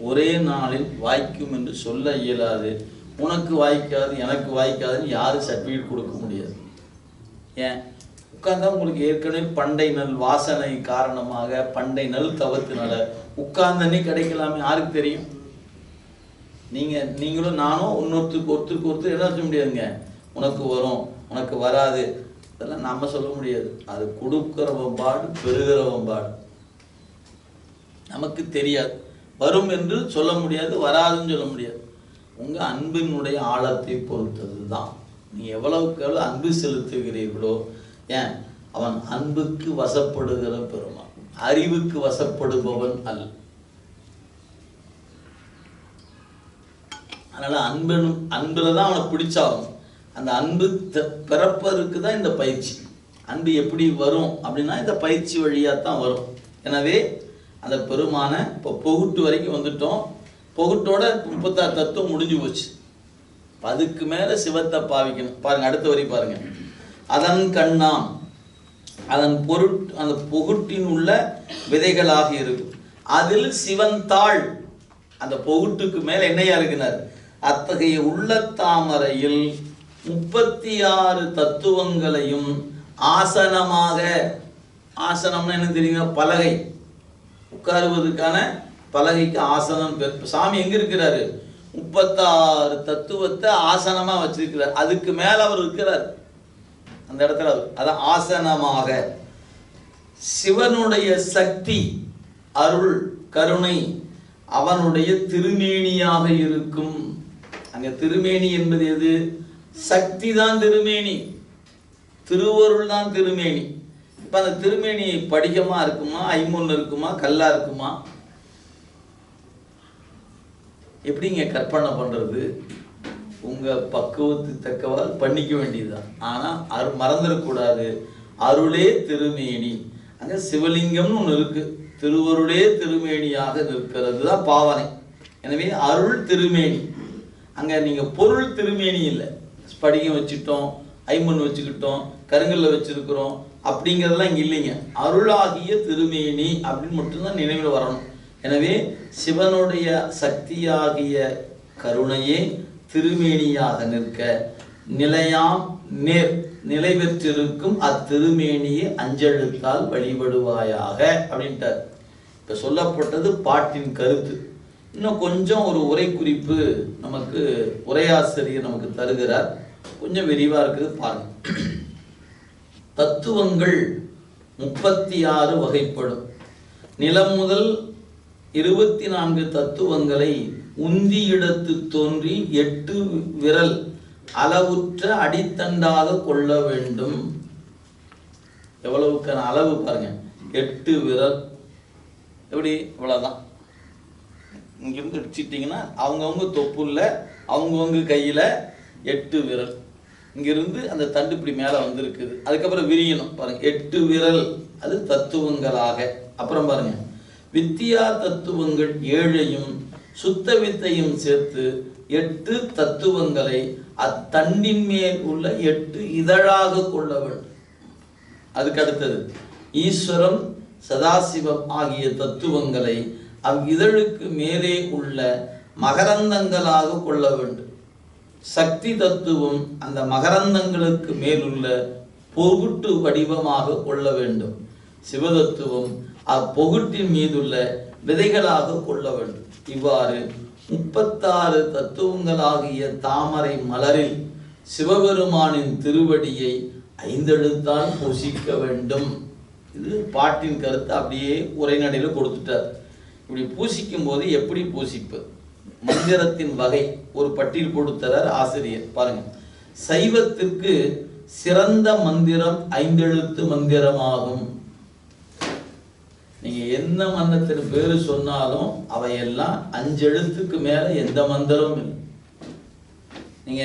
ஒரே நாளில் வாய்க்கும் என்று சொல்ல இயலாது. உனக்கு வாய்க்காது, எனக்கு வாய்க்காதுன்னு யாரும் சர்டிஃபிகேட் கொடுக்க முடியாது. ஏன்? உட்கார்ந்தா உங்களுக்கு ஏற்கனவே பண்டை நல் வாசனை காரணமாக, பண்டை நல் தவத்தினால உட்கார்ந்தனே கிடைக்கலாமே, யாருக்கு தெரியும்? நீங்களும் நானும் ஒருத்தருக்கு ஒருத்தர் என்ன சொல்ல முடியாதுங்க. உனக்கு வரும், உனக்கு வராது, இதெல்லாம் நம்ம சொல்ல முடியாது. அது கொடுக்கிறவன் பாடு, பெறுகிறவன் பாடு. நமக்கு தெரியாது, வரும் என்று சொல்ல முடியாது, வராதுன்னு சொல்ல முடியாது. உங்க அன்பினுடைய ஆழத்தை பொறுத்தது தான். நீ எவ்வளவுக்கு எவ்வளவு அன்பு செலுத்துகிறீர்களோ, ஏன் அவன் அன்புக்கு வசப்படுகிற பெருமான், அறிவுக்கு வசப்படுபவன் அல்ல. அதனால அன்புல தான் அவனை பிடிச்சாகும். அந்த அன்பு பிறப்பதற்கு தான் இந்த பயிற்சி. அன்பு எப்படி வரும் அப்படின்னா இந்த பயிற்சி வழியாக தான் வரும். எனவே அந்த பெருமான இப்போ பொகுட்டு வரைக்கும் வந்துட்டோம். பொகுட்டோட 36 தத்துவம் முடிஞ்சு போச்சு. அதுக்கு மேலே சிவத்தை பாவிக்கணும். பாருங்க, அடுத்த வரி பாருங்க. அதன் கண்ணாம், அதன் அந்த பொகுட்டின் உள்ள விதைகளாக இருக்கும். அதில் சிவன் தாள், அந்த பொகுட்டுக்கு மேல என்னையா இருக்கிறார்? அத்தகைய உள்ள தாமரையில் 36 தத்துவங்களையும் ஆசனமாக, ஆசனம்னா என்ன தெரியுங்க? பலகை, உட்காருவதற்கான பலகைக்கு ஆசனம் பேர். சாமி எங்க இருக்கிறாரு? 36 தத்துவத்தை ஆசனமா வச்சிருக்கிறார். அதுக்கு மேல அவர் இருக்கிறார் அந்த இடத்துல. அதான் ஆசனமாக. சிவனுடைய சக்தி, அருள், கருணை அவனுடைய திருமேனியாக இருக்கும். அங்க திருமேனி என்பது எது? சக்தி தான் திருமேனி, திருவருள் தான் திருமேனி. இப்ப அந்த திருமேனி படிகமா இருக்குமா, ஐம்பொன் இருக்குமா, கல்லா இருக்குமா? எப்படிங்க கற்பனை பண்றது? உங்க பக்குவத்து தக்கவால் பண்ணிக்க வேண்டியதுதான். ஆனா மறந்துடக்கூடாது, அருளே திருமேனி. அங்க சிவலிங்கம்னு ஒண்ணு இருக்கு, திருவருளே திருமேனியாக நிற்கிறது தான் பாவனை. எனவே அருள் திருமேனி. அங்க நீங்க பொருள் திருமேனி இல்லை. ஸ்படிகம் வச்சுட்டோம், ஐம்பொன் வச்சுக்கிட்டோம், கருங்கல்ல வச்சிருக்கிறோம் அப்படிங்கிறதெல்லாம் இங்க இல்லைங்க. அருளாகிய திருமேனி அப்படின்னு மட்டும்தான் நினைவில் வரணும். எனவே சிவனுடைய சக்தியாகிய கருணையே திருமேனியாக நிற்க நிலையாம் நேர் நிலை பெற்றிருக்கும் அத்திருமேனியை அஞ்செழுத்தால் வழிபடுவாயாக அப்படின்ட்டார். இப்ப சொல்லப்பட்டது பாட்டின் கருத்து. இன்னும் கொஞ்சம் ஒரு உரை குறிப்பு நமக்கு உரையாசிரியர் நமக்கு தருகிறார். கொஞ்சம் விரிவா இருக்குது பாருங்க. தத்துவங்கள் 36 வகைப்படும். நிலம் முதல் 24 தத்துவங்களை உந்தி இடத்து தோன்றி 8 விரல் அளவுற்ற அடித்தண்டாக கொள்ள வேண்டும். எவ்வளவுக்கான அளவு பாருங்க, 8 விரல். எப்படி? இவ்வளவுதான். இங்கிருந்து அடிச்சிட்டிங்கன்னா அவங்கவுங்க தொப்புல அவங்கவுங்க கையில 8 விரல். இங்கிருந்து அந்த தண்டு இப்படி மேல வந்திருக்குது. அதுக்கப்புறம் விரியணும் பாருங்க, 8 விரல். அது தத்துவங்களாக. அப்புறம் பாருங்க, வித்தியா தத்துவங்கள் 7ஐயும் சுத்த வித்தையும் சேர்த்து 8 தத்துவங்களை அத்தண்டின் மேல் உள்ள 8 இதழாக கொள்ள வேண்டும். அதுக்கு அடுத்தது ஈஸ்வரம், சதாசிவம் ஆகிய தத்துவங்களை அவ்விதழுக்கு மேலே உள்ள மகரந்தங்களாக கொள்ள வேண்டும். சக்தி தத்துவம் அந்த மகரந்தங்களுக்கு மேலுள்ள பொகுட்டு வடிவமாக கொள்ள வேண்டும். சிவதத்துவம் அப்பொகுட்டின் மீதுள்ள விதைகளாக கொள்ள வேண்டும். இவ்வாறு 36 தத்துவங்களாகிய தாமரை மலரில் சிவபெருமானின் திருவடியை 5 எழுத்தால் பூசிக்க வேண்டும். இது பாட்டின் கருத்தை அப்படியே உரைநடையில கொடுத்துட்டார். இப்படி பூசிக்கும் போது எப்படி பூசிப்பு, மந்திரத்தின் வகை ஒரு பட்டியல் கொடுத்தார் ஆசிரியர். பாருங்க, சைவத்திற்கு சிறந்த மந்திரம் 5 எழுத்து மந்திரமாகும். நீங்க என்ன மந்திரத்தின் பேரு சொன்னாலும் அவையெல்லாம் 5 எழுத்துக்கு மேல எந்த மந்திரமும் இல்லை. நீங்க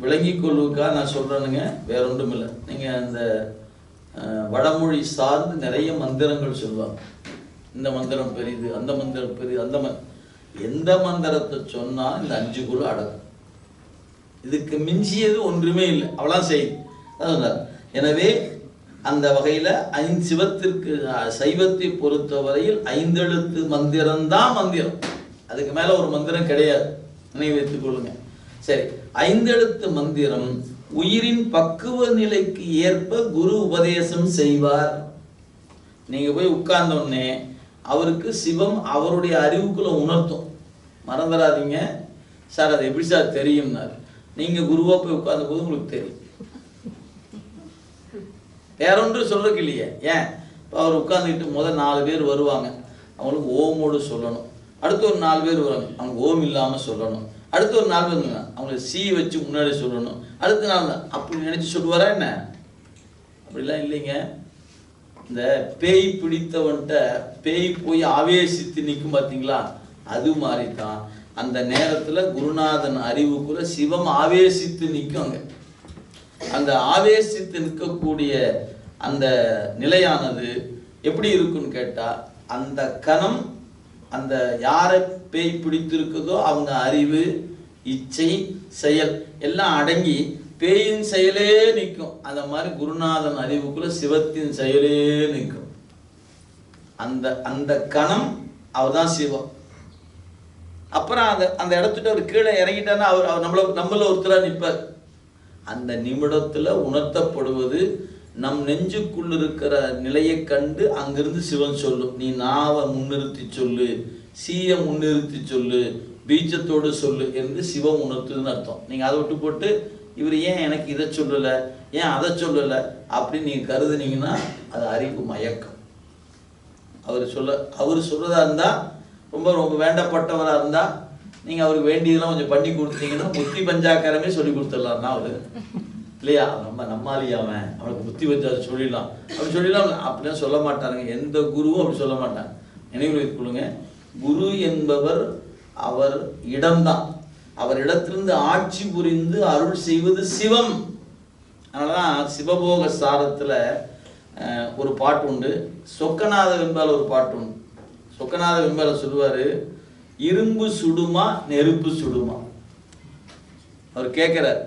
விளங்கி கொள்வதற்காக நான் சொல்றேனுங்க, வேற ஒன்றும் இல்லை. நீங்க அந்த வடமொழி சார்ந்து நிறைய மந்திரங்கள் சொல்லுவாங்க. இந்த மந்திரம் பெரிது, அந்த மந்திரம் பெரிது, எந்த மந்திரத்தை சொன்னா இந்த 5குள்ள அடக்கும். இதுக்கு மிஞ்சியது ஒன்றுமே இல்லை, அவ்வளவு செய்யுது. எனவே அந்த வகையில சிவத்திற்கு சைவத்தை பொறுத்தவரையில் 5 எழுத்து மந்திரம்தான் மந்திரம். அதுக்கு மேல ஒரு மந்திரம் கிடையாது, நினைவு வைத்துக் கொள்ளுங்க. சரி, 5 எழுத்து மந்திரம் உயிரின் பக்குவ நிலைக்கு ஏற்ப குரு உபதேசம் செய்வார். நீங்க போய் உட்கார்ந்த உடனே அவருக்கு சிவம் அவருடைய அறிவுக்குள்ள உணர்த்தும். மறந்துடாதீங்க சார், அது எப்படி சார் தெரியும்னாரு. நீங்க குருவா போய் உட்கார்ந்த போது உங்களுக்கு தெரியும். வேற ஒன்று சொல்றதுக்கு இல்லையே. ஏன் இப்போ அவர் உட்காந்துக்கிட்டு முதல் 4 பேர் வருவாங்க, அவங்களுக்கு ஓமோடு சொல்லணும். அடுத்து ஒரு 4 பேர் வருவாங்க, அவங்க ஓம் இல்லாமல் சொல்லணும். அடுத்து ஒரு 4 பேர் அவங்களுக்கு சி வச்சு முன்னாடி சொல்லணும். அடுத்த நாள் அப்படி நினச்சி சொல்லுவாரா என்ன? அப்படிலாம் இல்லைங்க. இந்த பேய் பிடித்தவன்ட்ட பேய் போய் ஆவேசித்து நிற்கும் பார்த்தீங்களா, அது மாதிரி தான் அந்த நேரத்தில் குருநாதன் அறிவுக்குள்ள சிவம் ஆவேசித்து நிற்குங்க. அந்த ஆவேசித்து நிற்கக்கூடிய அந்த நிலையானது எப்படி இருக்குன்னு கேட்டால், அந்த கணம் அந்த யாரை பேய் பிடித்திருக்குதோ அவங்க அறிவு, இச்சை, செயல் எல்லாம் அடங்கி பேயின் செயலே நிற்கும். அந்த மாதிரி குருநாதன் அறிவுக்குள்ள சிவத்தின் செயலே நிற்கும். அந்த அந்த கணம் அவர் தான் சிவம். அப்புறம் அந்த இடத்துட்டு அவர் கீழே இறங்கிட்டான்னா அவர் நம்மள ஒருத்தராக நிற்பார். அந்த நிமிடத்தில் உணர்த்தப்படுவது நம் நெஞ்சுக்குள்ள இருக்கிற நிலையை கண்டு அங்கிருந்து சிவன் சொல்லும், நீ நாவை முன்னிறுத்தி சொல்லு, சீய முன்னிறுத்தி சொல்லு, பீஜத்தோடு சொல்லு என்று சிவம் உணர்த்துதுன்னு அர்த்தம். நீங்கள் அதை விட்டு போட்டு இவர் ஏன் எனக்கு இதை சொல்லலை, ஏன் அதை சொல்லலை அப்படின்னு நீங்கள் கருதுனீங்கன்னா அது அறிவு மயக்கம். அவர் சொல்றதா இருந்தால், ரொம்ப ரொம்ப வேண்டப்பட்டவராக இருந்தால் நீங்கள் அவருக்கு வேண்டியதெல்லாம் கொஞ்சம் பண்ணி கொடுத்தீங்கன்னா புத்தி பஞ்சாக்காரமே சொல்லி கொடுத்துடலாம்னா அவர் இல்லையா? நம்மாலியாமன் அவனுக்கு புத்தி பஞ்சாரம் சொல்லிடலாம் அப்படி சொல்லிடலாம். அப்படிலாம் சொல்ல மாட்டாருங்க. எந்த குருவும் அப்படி சொல்ல மாட்டாங்க. நினைவு வைத்துக் கொள்ளுங்க, குரு என்பவர் அவர் இடம்தான். அவர் இடத்திலிருந்து ஆட்சி புரிந்து அருள் செய்வது சிவம். அதனாலதான் சிவபோக சாரத்தில் ஒரு பாட்டு உண்டு, சொக்கநாத வெம்பால் ஒரு பாட்டு உண்டு. சொக்கநாத வெம்பால சொல்லுவாரு, இரும்பு சுடுமா நெருப்பு சுடுமா? அவர் கேட்கிறார்,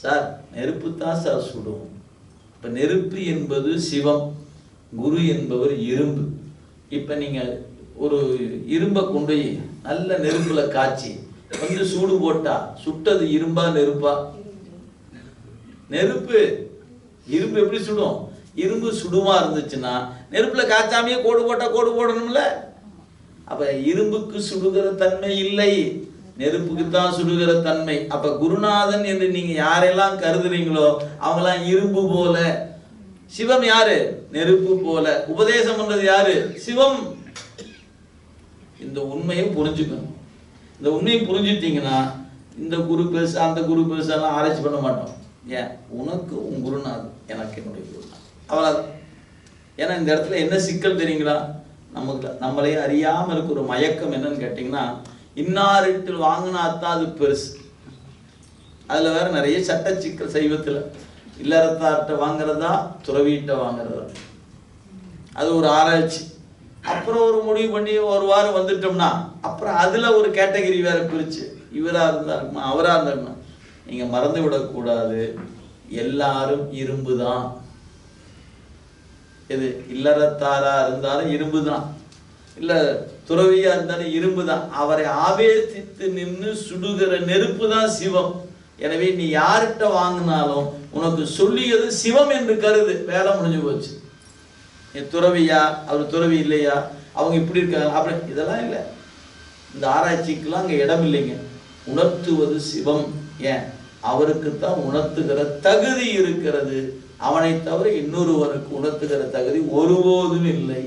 சார் நெருப்பு தான் சார் சுடும். இப்போ நெருப்பு என்பது சிவம், குரு என்பவர் இரும்பு. இப்போ நீங்கள் ஒரு இரும்பை கொண்டு போய் நல்ல நெருப்புல காய்ச்சி வந்து சூடு போட்டா சுட்டது இரும்பா நெருப்பா? நெருப்பு. இரும்பு எப்படி சுடும்? இரும்பு சுடுமா இருந்துச்சுன்னா நெருப்புல காய்ச்சாமையே கோடு போட்டா கோடு போடணும்ல. அப்ப இரும்புக்கு சுடுகிற தன்மை இல்லை, நெருப்புக்கு தான் சுடுகிற தன்மை. அப்ப குருநாதன் என்று நீங்க யாரெல்லாம் கருதுறீங்களோ அவங்களாம் இரும்பு போல, சிவம் யாரு? நெருப்பு போல. உபதேசம் பண்றது யாரு? சிவம். இந்த உண்மையை புரிஞ்சுக்கணும். இந்த உண்மையை புரிஞ்சுட்டீங்கன்னா இந்த குரு பெருசா அந்த குரு பெருசாலாம் ஆராய்ச்சி பண்ண மாட்டோம். ஏன்? உனக்கு உன் குருநாதன், எனக்கு என்னுடைய குருநாதன், அவ்வளோதான். ஏன்னா இந்த இடத்துல என்ன சிக்கல் தெரியுங்களா? நம்மளே அறியாமல் இருக்க ஒரு மயக்கம் என்னன்னு கேட்டிங்கன்னா, இன்னாரிட்டு வாங்கினாத்தான் அது பெருசு. அதில் வேற நிறைய சட்ட சிக்கல் சைவத்தில். இல்லறத்தார்கிட்ட வாங்குறதா துறவீட்டை வாங்குறதா, அது ஒரு ஆராய்ச்சி. அப்புறம் ஒரு முடிவு பண்ணி ஒரு வாரம் வந்துட்டோம்னா அப்புறம் அதில் ஒரு கேட்டகரி வேற பிரிச்சு, இவராக இருந்தா இருக்குமா அவராக இருந்தாருமா. நீங்கள் மறந்து விடக்கூடாது, எல்லாரும் இரும்பு தான். எது இல்லறத்தாரா இருந்தாலும் இரும்பு தான், இல்லை துறவியா இருந்தாலும் இரும்பு தான். அவரை ஆவேசித்து நின்று சுடுகிற நெருப்பு தான் சிவம். எனவே நீ யார்கிட்ட வாங்கினாலும் உனக்கு சொல்லியது சிவம் என்று கருது, வேலை முடிஞ்சு போச்சு. நீ துறவியா, அவர் துறவி இல்லையா, அவங்க இப்படி இருக்காங்க அப்படி, இதெல்லாம் இல்லை. இந்த ஆராய்ச்சிக்கெல்லாம் அங்கே இடம் இல்லைங்க. உணர்த்துவது சிவம். ஏன்? அவருக்கு தான் உணர்த்துகிற தகுதி இருக்கிறது. அவனை தவிர இன்னொருவருக்கு உணர்த்துகிற தகுதி ஒருபோதும் இல்லை.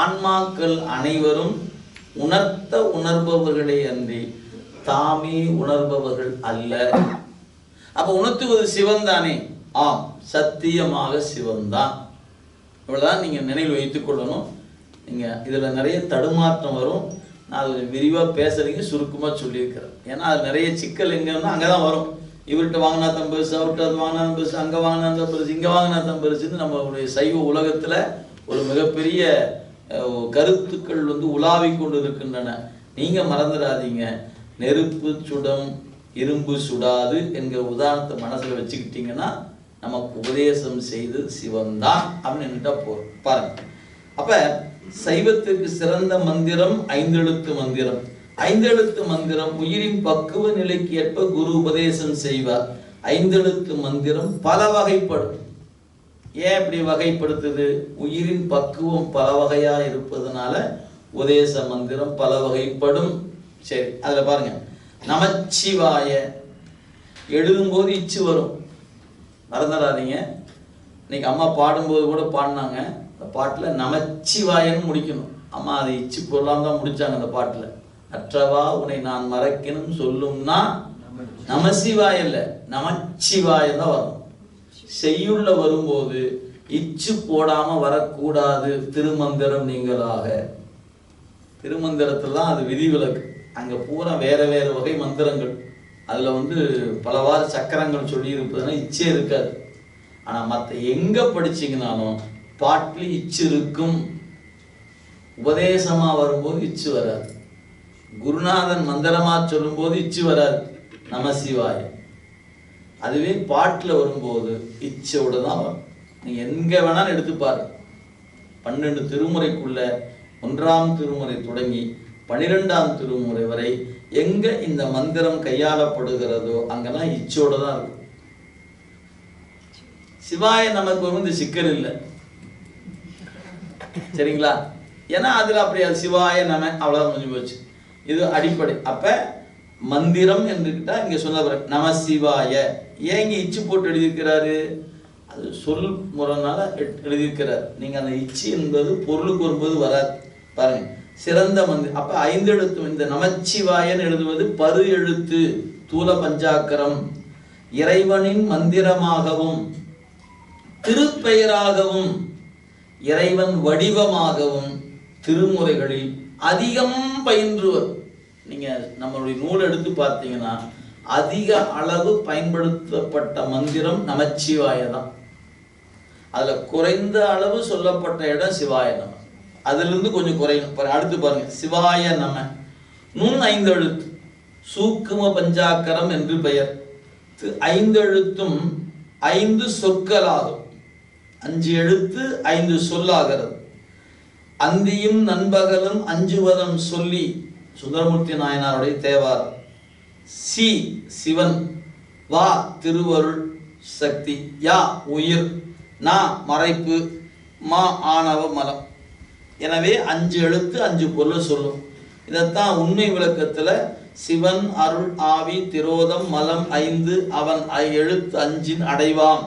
ஆன்மாக்கள் அனைவரும் உணர்த்த உணர்பவர்களே அன்றி தாமே உணர்பவர்கள் அல்ல. அப்ப உணர்த்துவது சிவன் தானே? ஆம், சத்தியமாக சிவன்தான். இவ்வளவுதான் நீங்க நினைவில் வைத்துக் கொள்ளணும். நீங்க இதுல நிறைய தடுமாற்றம் வரும். நான் அது விரிவா பேசுறீங்க, சுருக்கமா சொல்லியிருக்கிறேன். ஏன்னா அது நிறைய சிக்கல் எங்கன்னா அங்கதான் வரும். இவர்கிட்ட வாங்கினா தான் பெருசு, அவர்கிட்ட அது வாங்கினா பெருசு, அங்க வாங்கினா தான் பெருசு, இங்க வாங்கினா தான் பெருசுன்னு நம்மளுடைய சைவ உலகத்துல ஒரு மிகப்பெரிய கருத்துக்கள் உலாவி கொண்டு இருக்கின்றன. நீங்க மறந்துடாதீங்க, நெருப்பு சுடம் இரும்பு சுடாது என்கிற உதாரணத்தை மனசுல வச்சுக்கிட்டீங்கன்னா நமக்கு உபதேசம் செய்து சிவன்தான் அப்படின்னு போறோம். பாருங்க, அப்ப சைவத்திற்கு சிறந்த மந்திரம் 5 எழுத்து மந்திரம். 5 எழுத்து மந்திரம் உயிரின் பக்குவ நிலைக்கு ஏற்ப குரு உபதேசம் செய்வார். 5 எழுத்து மந்திரம் பல வகைப்படும். ஏன் இப்படி வகைப்படுத்துது? உயிரின் பக்குவம் பல வகையா இருப்பதனால உபதேச மந்திரம் பல வகைப்படும். சரி, அதுல பாருங்க, நமச்சிவாய எழுதும்போது இச்சு வரும், மறந்துடாதீங்க. இன்னைக்கு அம்மா பாடும்போது கூட பாடினாங்க. அந்த பாட்டில் நமச்சிவாயன்னு முடிக்கணும். அம்மா அதை இச்சு பொருளாம் தான் முடிச்சாங்க அந்த பாட்டில். அற்றவா உன்னை நான் மறக்கணும் சொல்லும்னா நமசிவாய இல்லை, நமச்சிவாயம் தான் வரும். செய்யுள்ள வரும்போது இச்சு போடாம வரக்கூடாது. திருமந்திரம் நீங்களாக, திருமந்திரத்துலாம் அது விதிவிலக்கு. அங்க பூரா வேற வேற வகை மந்திரங்கள். அதுல பலவாறு சக்கரங்கள் சொல்லி இருப்பதுன்னா இச்சே இருக்காது. ஆனா மற்ற எங்க படிச்சீங்கன்னாலும் பாட்டில் இச்சு இருக்கும். உபதேசமா வரும்போது இச்சு வராது. குருநாதன் மந்திரமா சொல்லும் போது இச்சு வராது, நமசிவாய. அதுவே பாட்டில் வரும்போது இச்சோட தான் வரும். நீங்க எங்க வேணாலும் எடுத்து பாருங்க. 12 திருமுறைக்குள்ள 1ஆம் திருமுறை தொடங்கி 12ஆம் திருமுறை வரை எங்க இந்த மந்திரம் கையாளப்படுகிறதோ அங்கெல்லாம் இச்சோட தான் இருக்கும். சிவாய நமக்கு இந்த சிக்கல் இல்லை, சரிங்களா? ஏன்னா அதுல அப்படி சிவாய நம அவ்வளவுதான் முடிஞ்சு போச்சு. இது அடிப்படை. அப்ப மந்திரம் என்றுக்கிட்டா இங்க சொன்ன நம சிவாய. ஏன் இங்க இச்சு போட்டு எழுதியிருக்கிறாரு? அது சொல் முறைனால எழுதியிருக்கிறார். நீங்க அந்த இச்சு என்பது பொருளுக்கு வரும்போது வராது. பாருங்க, சிறந்த மந்திரம். அப்ப 5 எழுத்து. இந்த நமச்சிவாயன் எழுதுவது பரு எழுத்து, தூல பஞ்சாக்கரம். இறைவனின் மந்திரமாகவும் திருப்பெயராகவும் இறைவன் வடிவமாகவும் திருமுறைகளில் அதிகம் பயின்றுவர். நீங்க நம்மளுடைய நூல் எடுத்து பார்த்தீங்கன்னா அதிக அளவு பயன்படுத்தப்பட்ட மந்திரம் நமச்சிவாய தான். அதுல குறைந்த அளவு சொல்லப்பட்ட இடம் சிவாய நம. அதுல இருந்து கொஞ்சம் குறையும். அடுத்து பாருங்க, சிவாய நம நுண் 5 எழுத்து, சூக்கும பஞ்சாக்கரம் என்று பெயர். 5 எழுத்தும் 5 சொற்களாகும். 5 எழுத்து 5 சொல்லாகிறது. அந்தியும் நண்பகலும் அஞ்சுவதம் சொல்லி, சுந்தரமூர்த்தி நாயனாருடைய தேவாரம். சி சிவன், வா திருவருள் சக்தி, யா உயிர், நா மறைப்பு, மா ஆணவ மலம். எனவே 5 எழுத்து 5 பொருள் சொல்லும். இதைத்தான் உண்மை விளக்கத்துல சிவன் அருள் ஆவி திரோதம் மலம் 5 அவன் எழுத்து 5 அடைவாம்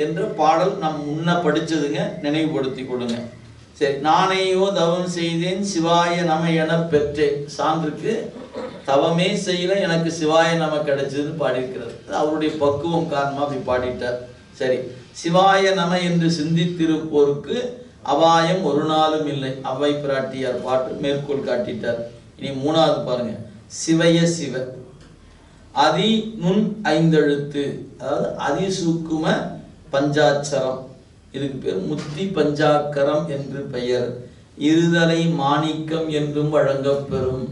என்ற பாடல் நம் முன்ன படிச்சதுங்க. நினைவுபடுத்தி கொடுங்க. சரி, நானேயோ தவம் செய்தேன் சிவாய நம என பெற்றேன். சான்றுக்கு தவமே செய்யல, எனக்கு சிவாய நம கிடைச்சதுன்னு பாடியிருக்கிறார். அவருடைய பக்குவம் காரணமா அப்படி பாடிட்டார். சரி, சிவாய நம என்று சிந்தித்திருப்போருக்கு அபாயம் ஒரு நாளும் இல்லை. அவ்வை பிராட்டியார் பாட்டு மேற்கோள் காட்டிட்டார். இனி 3வது பாருங்க, சிவய சிவ. அதி நுண் 5 எழுத்து, அதாவது அதிசூக்கும பஞ்சாட்சரம். இதுக்கு பேர் முத்தி பஞ்சாக்கரம் என்று பெயர். இருதலை மாணிக்கம் என்றும் வழங்கப்பெறும்.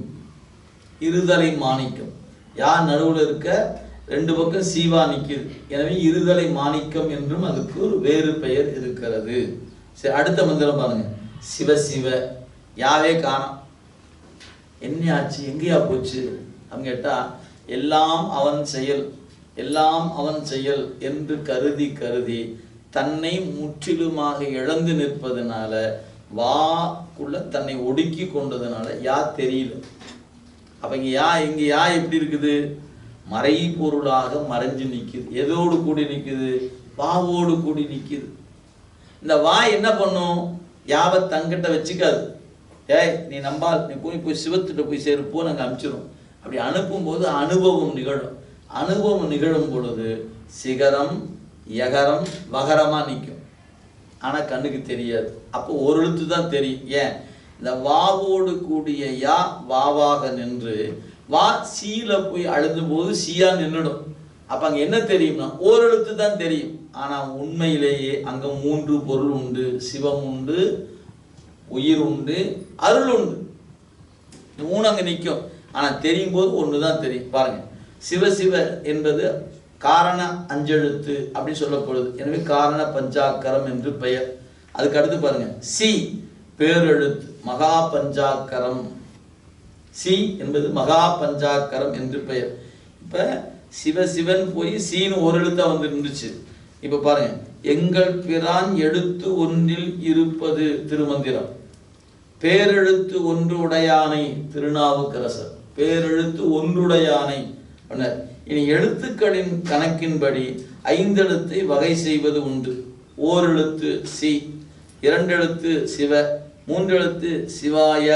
இருதலை மாணிக்கம், யார் நடுவில் இருக்க 2 பக்கம் சீவா நிற்குது. எனவே இருதலை மாணிக்கம் என்றும் அதுக்கு ஒரு வேறு பெயர் இருக்கிறது. சரி, அடுத்த மந்திரம் பாருங்க, சிவ சிவ. யாவே காணோம், என்ன ஆச்சு, எங்கேயா போச்சு அப்படின்னு கேட்டா, எல்லாம் அவன் செயல், எல்லாம் அவன் செயல் என்று கருதி கருதி தன்னை முற்றிலுமாக இழந்து நிற்பதனால, வாக்குள்ள தன்னை ஒடுக்கி கொண்டதுனால யா தெரியல. அப்ப இங்க யா எப்படி இருக்குது? மறை பொருளாக மறைஞ்சு நிக்குது. எதோடு கூடி நிக்குது? வாவோடு கூடி நிக்குது. இந்த வா என்ன பண்ணும்? யாவை தங்கிட்ட வச்சுக்காது. ஏய் நீ நம்பா, நீ போய் சிவத்திட்ட போய் சேருப்போ நாங்கள் அனுப்பிச்சிடும். அப்படி அனுப்பும் போது அனுபவம் நிகழும். அனுபவம் நிகழும் பொழுது சிகரம் யகரம் வகரமா நிற்கும். ஆனா கண்ணுக்கு தெரியாது. அப்போ ஒரு எழுத்து தான் தெரியும். ஏன்? இந்த வாவோடு கூடிய யா வாவாக நின்று வா சீல போய் அழுதும் போது சீயா நின்றுடும். அப்ப அங்க என்ன தெரியும்னா ஒரு எழுத்து தான் தெரியும். ஆனா உண்மையிலேயே அங்க 3 பொருள் உண்டு. சிவம் உண்டு, உயிர் உண்டு, அருள் உண்டு. 3 அங்க நிற்கும். ஆனா தெரியும் போது ஒண்ணுதான் தெரியும். பாருங்க, சிவ சிவ என்பது காரண 5 எழுத்து அப்படி சொல்லப்படுது. எனவே காரண பஞ்சாக்கரம் என்று பெயர். அதுக்கு அடுத்து பாருங்க, சி பேரெழுத்து, மகா பஞ்சாக்கரம். சி என்பது மகா பஞ்சாக்கரம் என்று பெயர். இப்ப சிவ சிவன் போய் சீனு ஒரு எழுத்தா வந்து இருந்துச்சு. இப்ப பாருங்க, எங்கள் பிரான் எழுத்து ஒன்றில் இருப்பது திருமந்திரம். பேரெழுத்து ஒன்று உடையானை திருநாவுக்கரசர். பேரெழுத்து ஒன்றுடையானை. இனி எழுத்துக்களின் கணக்கின்படி 5 எழுத்தை வகை செய்வது உண்டு. ஓரெழுத்து சி, 2 எழுத்து சிவ, 3 எழுத்து சிவாய,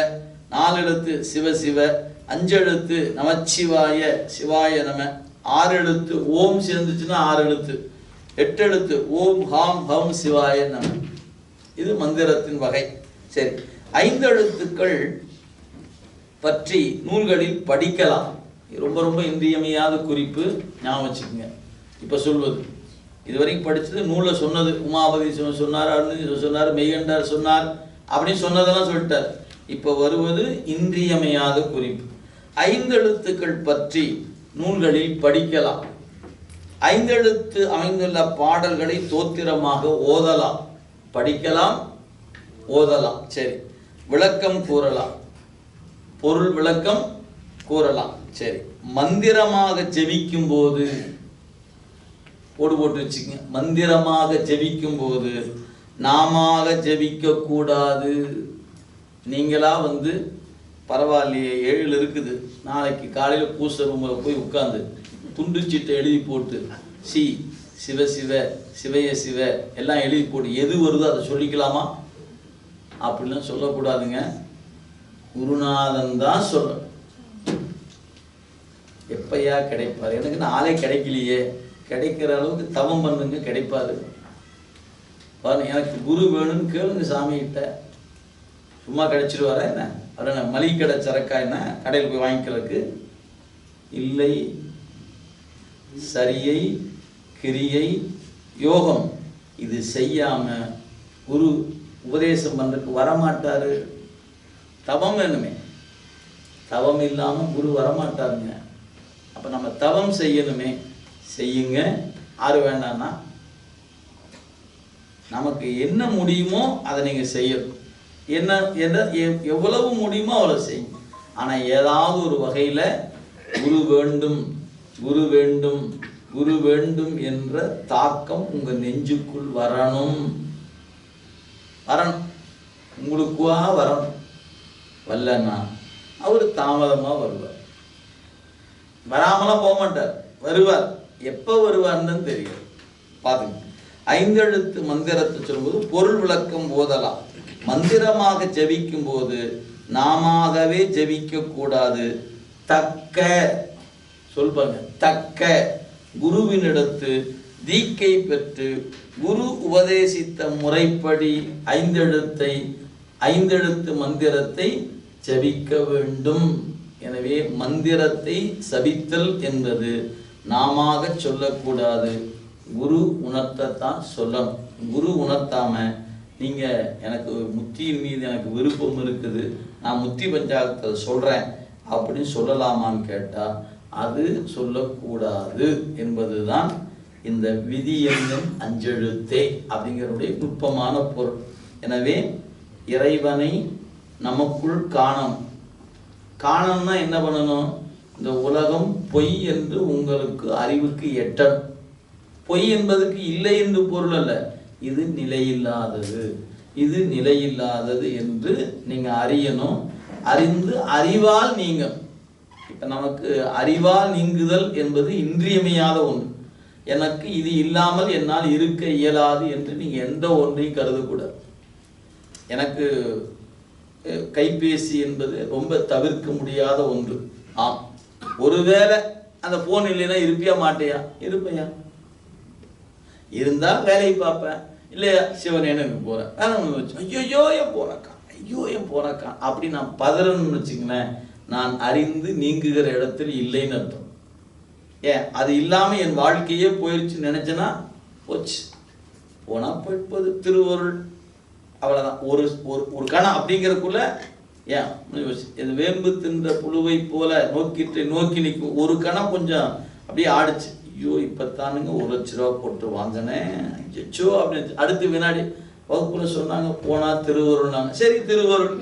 4 எழுத்து சிவ சிவ, 5 எழுத்து நமச்சிவாய சிவாய நம, 6 எழுத்து ஓம் சேர்ந்துச்சுன்னா 6 எழுத்து, 8 எழுத்து ஓம் ஹாம் ஹம் சிவாய நம. இது மந்திரத்தின் வகை. சரி, 5 எழுத்துக்கள் பற்றி நூல்களில் படிக்கலாம். ரொம்ப ரொம்ப இன்றியமையாத குறிப்பு, ஞாபகம் வச்சுக்கோங்க. இப்போ சொல்வது இதுவரைக்கும் படிச்சது நூலில் சொன்னது, உமாபதி சொன்னார், அருண் சொன்னார், மெய்கண்டார் சொன்னார், அப்படின்னு சொன்னதெல்லாம் சொல்லிட்டார். இப்போ வருவது இன்றியமையாத குறிப்பு. 5 எழுத்துக்கள் பற்றி நூல்களில் படிக்கலாம். 5 எழுத்து அமைந்துள்ள பாடல்களை தோத்திரமாக ஓதலாம். படிக்கலாம், ஓதலாம். சரி, விளக்கம் கூறலாம், பொருள் விளக்கம் கூறலாம். சரி, மந்திரமாக ஜெபிக்கும் போது போட்டு வச்சுக்கங்க. மந்திரமாக ஜெபிக்கும் போது நாம ஜெபிக்க கூடாது. நீங்களா பரவாயில்லையே 7 இருக்குது, நாளைக்கு காலையில் பூச ரூமில் போய் உட்காந்து துண்டுச்சீட்டை எழுதி போட்டு சி சிவ சிவ சிவய சிவ எல்லாம் எழுதி போட்டு எது வருதோ அதை சொல்லிக்கலாமா? அப்படிலாம் சொல்லக்கூடாதுங்க. குருநாதன் தான் சொல்ற. எப்பயா கிடைப்பாரு? எனக்கு நாளே கிடைக்கலையே. கிடைக்கிற அளவுக்கு தவம் பண்ணுங்க, கிடைப்பாரு. எனக்கு குரு வேணும்னு கேளுங்க சாமிகிட்ட. சும்மா கிடைச்சிருவாரா என்ன? அவரை மளிகை கடை சரக்கா என்ன கடையில் போய் வாங்கிக்கிறதுக்கு இல்லை. சரியை கிரியை யோகம் இது செய்யாம குரு உபதேசம் பண்றதுக்கு வரமாட்டாரு. தவம் வேணுமே, தவம் இல்லாம குரு வரமாட்டாருங்க. அப்ப நம்ம தவம் செய்யணுமே, செய்யுங்க. ஆறு வேண்டாம்னா நமக்கு என்ன முடியுமோ அதை நீங்க செய்யணும். என்ன எவ்வளவு முடியுமோ அவ்வளவு செய்யுங்க. ஆனா ஏதாவது ஒரு வகையில குரு வேண்டும் குரு வேண்டும் குரு வேண்டும் என்ற தாக்கம் உங்க நெஞ்சுக்குள் வரணும். வரணும், உங்களுக்குவா வரணும். வரலன்னா அவர் தாமதமா வருவார். வராமலாம் போக மாட்டார், வருவார். எப்ப வருவார்னு தெரியும். பாருங்க, 5 எழுத்து மந்திரத்தை சொல்லும்போது பொருள் விளக்கம் ஓதலாம். மந்திரமாக ஜெபிக்கும் போது நாமவே ஜெபிக்க கூடாது. தக்க சொல்பாங்க, தக்க குருவினிடத்து தீக்கை பெற்று குரு உபதேசித்த முறைப்படி 5 எழுத்து மந்திரத்தை ஜபிக்க வேண்டும். எனவே மந்திரத்தை சபித்தல் என்பது நாம சொல்லக்கூடாது, குரு உணர்த்தத்தான் சொல்லணும். குரு உணர்த்தாம நீங்க எனக்கு முத்தியின் மீது எனக்கு விருப்பம் இருக்குது, நான் முத்தி பஞ்சாங்கத்தை சொல்றேன் அப்படின்னு சொல்லலாமான்னு கேட்டா அது சொல்லக்கூடாது என்பதுதான் இந்த விதி என்னும் 5 எழுத்தே அப்படிங்கிறதுடைய நுட்பமான பொருள். எனவே இறைவனை நமக்குள் காணணும்னா என்ன பண்ணணும்? இந்த உலகம் பொய் என்று உங்களுக்கு அறிவுக்கு எட்டணும். பொய் என்பதுக்கு இல்லை என்று பொருள் அல்ல, இது நிலையில்லாதது, இது நிலையில்லாதது என்று நீங்க அறியணும். அறிந்து அறிவால் நீங்க, இப்ப நமக்கு அறிவால் நீங்குதல் என்பது இன்றியமையாத ஒன்று. எனக்கு இது இல்லாமல் என்னால் இருக்க இயலாது என்று நீங்க எந்த ஒன்றையும் கருதக்கூடாது. எனக்கு கைபேசி என்பது ரொம்ப தவிர்க்க முடியாத ஒன்று. ஆம், ஒருவேளை அந்த போன் இல்லைன்னா இருப்பியா மாட்டையா? இருப்பையா. இருந்தா வேலையை பார்ப்பேன், இல்லையா சிவனேன்னு போறேன். வேலை ஒன்று வச்சு ஐயோ என் போறக்கா, ஐயோ என் போறக்கா அப்படி நான் பதறன்னு வச்சுங்களேன், நான் அறிந்து நீங்குகிற இடத்துல இல்லைன்னு அர்த்தம். ஏன் அது இல்லாம என் வாழ்க்கையே போயிடுச்சு நினைச்சேன்னா போச்சு, போனா போய்ப்பது திருவருள், அவ்வளவுதான். ஒரு ஒரு கணம் அப்படிங்கிறதுக்குள்ள ஏன் இது வேம்பு தின்ற புழுவை போல நோக்கி நிற்கும். ஒரு கணம் கொஞ்சம் அப்படியே ஆடிச்சு, ஐயோ இப்பத்தானுங்க 1 லட்ச ரூபா போட்டு வாங்கினேன் ஐயோ அப்படின்னு. அடுத்த வினாடி வகுப்புல சொன்னாங்க போனா திருவருள்னாங்க. சரி திருவருள்,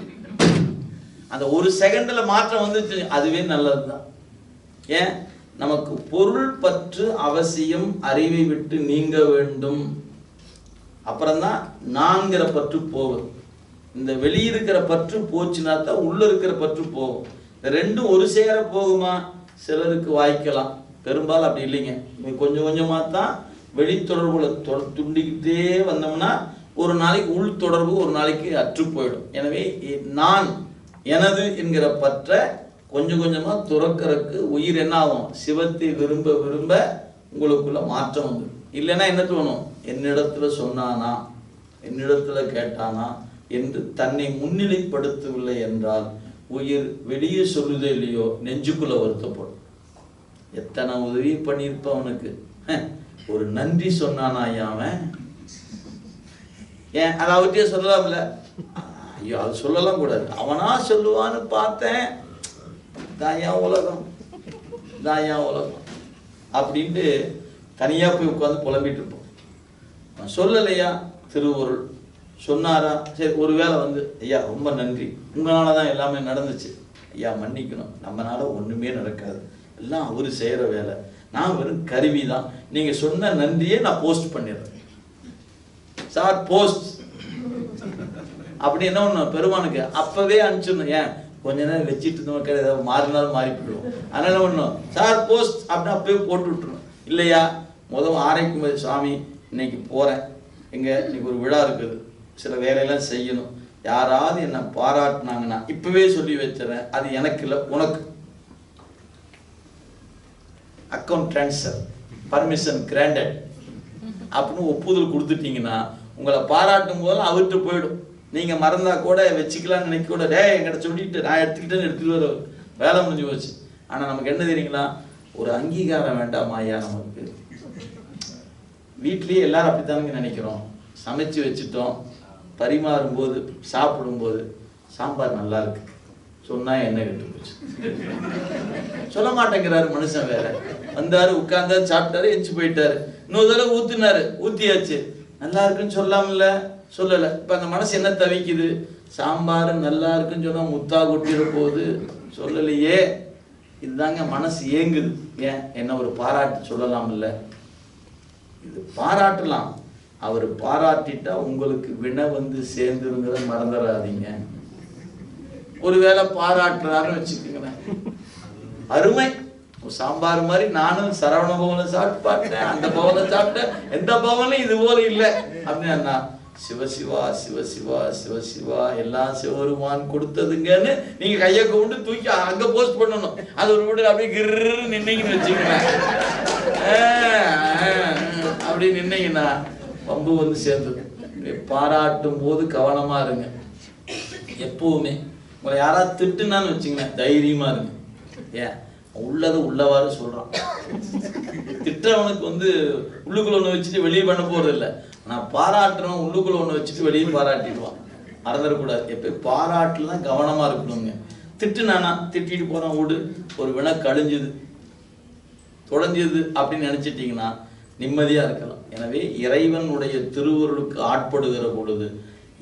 அந்த ஒரு செகண்ட்ல மாற்றம் வந்துச்சு, அதுவே நல்லதுதான். ஏன் நமக்கு பொருள் பற்று அவசியம், அறிவை விட்டு நீங்க வேண்டும். அப்புறம்தான் நான்கிற பற்று போகும். இந்த வெளியிருக்கிற பற்று போச்சுன்னா தான் உள்ள இருக்கிற பற்று போகும். இந்த ரெண்டும் ஒரு சேர போகுமா? சிலருக்கு வாய்க்கலாம், பெரும்பாலும் அப்படி இல்லைங்க. கொஞ்சம் கொஞ்சமா தான் வெளித்தொடர்புல துண்டிக்கிட்டே வந்தோம்னா ஒரு நாளைக்கு உள் தொடர்பு ஒரு நாளைக்கு அற்று போயிடும். எனவே நான் எனது என்கிற பற்ற கொஞ்சம் கொஞ்சமா துறக்கிறதுக்கு உயிர் என்ன ஆகும்? சிவத்தை விரும்ப விரும்ப உங்களுக்குள்ள மாற்றம் வந்து. இல்லைன்னா என்ன தோணும்? என்னிடத்துல சொன்னானா, என்னிடத்துல கேட்டானா என்று தன்னை முன்னிலைப்படுத்தவில்லை என்றால் உயிர் வெளியே சொல்லுதே இல்லையோ நெஞ்சுக்குள்ள வருத்தப்படும். எத்தனை உதவி பண்ணியிருப்ப அவனுக்கு, ஒரு நன்றி சொன்னானா அவன்? ஏன் அதை அவர்கிட்டயே சொல்லலாம்ல? ஐயோ அது சொல்லலாம் கூடாது, அவனா சொல்லுவான்னு பார்த்தேன், தாயா உலகம் தாயா உலகம் அப்படின்ட்டு தனியா போய் உட்காந்து புலம்பிட்டு இருப்போம். சொல்லலையா திருவருள் சொன்னாரா? சரி ஒருவேளை வந்து ஐயா ரொம்ப நன்றி, உங்களால தான் எல்லாமே நடந்துச்சு, ஐயா மன்னிக்கணும், நம்மளால ஒண்ணுமே நடக்காது, எல்லாம் அவரு செய்யற வேலை, நான் வெறும் கருவி தான், நீங்க சொன்ன நன்றியே நான் போஸ்ட் பண்ணிடுறேன் சார், போஸ்ட் அப்படி என்ன ஒண்ணு பெருமானுக்கு அப்பவே அனுப்பிச்சிடணும். ஏன் கொஞ்ச நேரம் வச்சுட்டு இருந்தோம், ஏதாவது மாறினாலும் மாறி போயிடுவோம். அதனால ஒண்ணும் சார் போஸ்ட் அப்படின்னு அப்பவே போட்டு விட்டுருணும். இல்லையா முதல் ஆரைக்கும் சாமி இன்னைக்கு போறேன், எங்க இன்னைக்கு ஒரு விழா இருக்குது, சில வேலையெல்லாம் செய்யணும், யாராவது என்ன பாராட்டினாங்கன்னா இப்பவே சொல்லி வச்சிடறேன், அது எனக்கு இல்லை உனக்கு. அக்கௌண்ட் டிரான்ஸ்ஃபர், பர்மிஷன் கிராண்டட் அப்படின்னு ஒப்புதல் கொடுத்துட்டீங்கன்னா உங்களை பாராட்டும் போது அவர்கிட்ட போயிடும். நீங்க மறந்தா கூட வச்சுக்கலாம்னு நினைக்க கூட, டே என்கிட்ட சொல்லிட்டு நான் எடுத்துக்கிட்டேன்னு எடுத்துட்டு வர வேலை முடிஞ்சு போச்சு. ஆனா நமக்கு என்ன தெரியுங்களா, ஒரு அங்கீகாரம் வேண்டாமா ஐயா? நமக்கு வீட்லயே எல்லாரும் அப்படித்தானுங்க நினைக்கிறோம். சமைச்சு வச்சுட்டோம், பரிமாறும் போது சாப்பிடும்போது சாம்பார் நல்லா இருக்கு சொன்னா என்ன கெட்டு போச்சு, சொல்ல மாட்டேங்கிறாரு மனுஷன். வேற வந்தாரு, உட்கார்ந்தாரு, சாப்பிட்டாரு, எஞ்சி போயிட்டாரு, இன்னொரு தடவை ஊத்துனாரு, ஊத்தியாச்சு, நல்லா இருக்குன்னு சொல்லாமல்ல, சொல்லல. இப்ப அந்த மனசு என்ன தவிக்குது? சாம்பார் நல்லா இருக்குன்னு சொன்னா முத்தா கொட்டிட போகுது, சொல்லலையே. இதுதாங்க மனசு ஏங்குது. ஏன் என்ன ஒரு பாராட்டு சொல்லலாம் இல்ல? இது பாராட்டலாம், அவர் பாராட்டிட்டா உங்களுக்கு வினை வந்து சேர்ந்துருங்கிறத மறந்துடாதீங்க. ஒருவேளை பாராட்டுறாருன்னு வச்சுக்கோங்களேன், அருமை, சாம்பார் மாதிரி நானும் சரவண பவனை சாப்பிட்டு பார்த்தேன், அந்த பவனை சாப்பிட்டேன், எந்த பவனும் இது போல இல்லை அப்படின்னா சிவசிவா சிவசிவா சிவசிவா எல்லாம் சிவருமான் கொடுத்ததுங்கன்னு நீங்க கையை கொண்டு தூக்கி அங்க போஸ்ட் பண்ணணும். அது ஒரு வீடு அப்படியே கிரு நின்னீங்கன்னு வச்சுக்கோங்க, அப்படி நின்னீங்கன்னா பம்பு வந்து சேர்ந்தது. பாராட்டும் போது கவனமா இருங்க. எப்பவுமே உங்களை யாராவது திட்டுனான்னு வச்சுங்க, தைரியமா இருங்க. ஏன் உள்ளது உள்ளவாறு சொல்றான். திட்டவனுக்கு வந்து உள்ளுக்குள்ள ஒண்ணு வச்சுட்டு வெளியே பண்ண போறது இல்லை. நான் பாராட்டுறோம், உள்ளுக்குள்ள ஒண்ணு வச்சுட்டு வெளியே பாராட்டிடுவான். மறந்துடக்கூடாது. எப்ப பாராட்டுலாம் கவனமா இருக்கணுங்க. திட்டுனானா திட்டிட்டு போறான், விடு, ஒரு வினை கழிஞ்சுது தொடஞ்சது அப்படின்னு நினைச்சிட்டீங்கன்னா நிம்மதியா இருக்கலாம். எனவே இறைவனுடைய திருவருளுக்கு ஆட்படுகிற பொழுது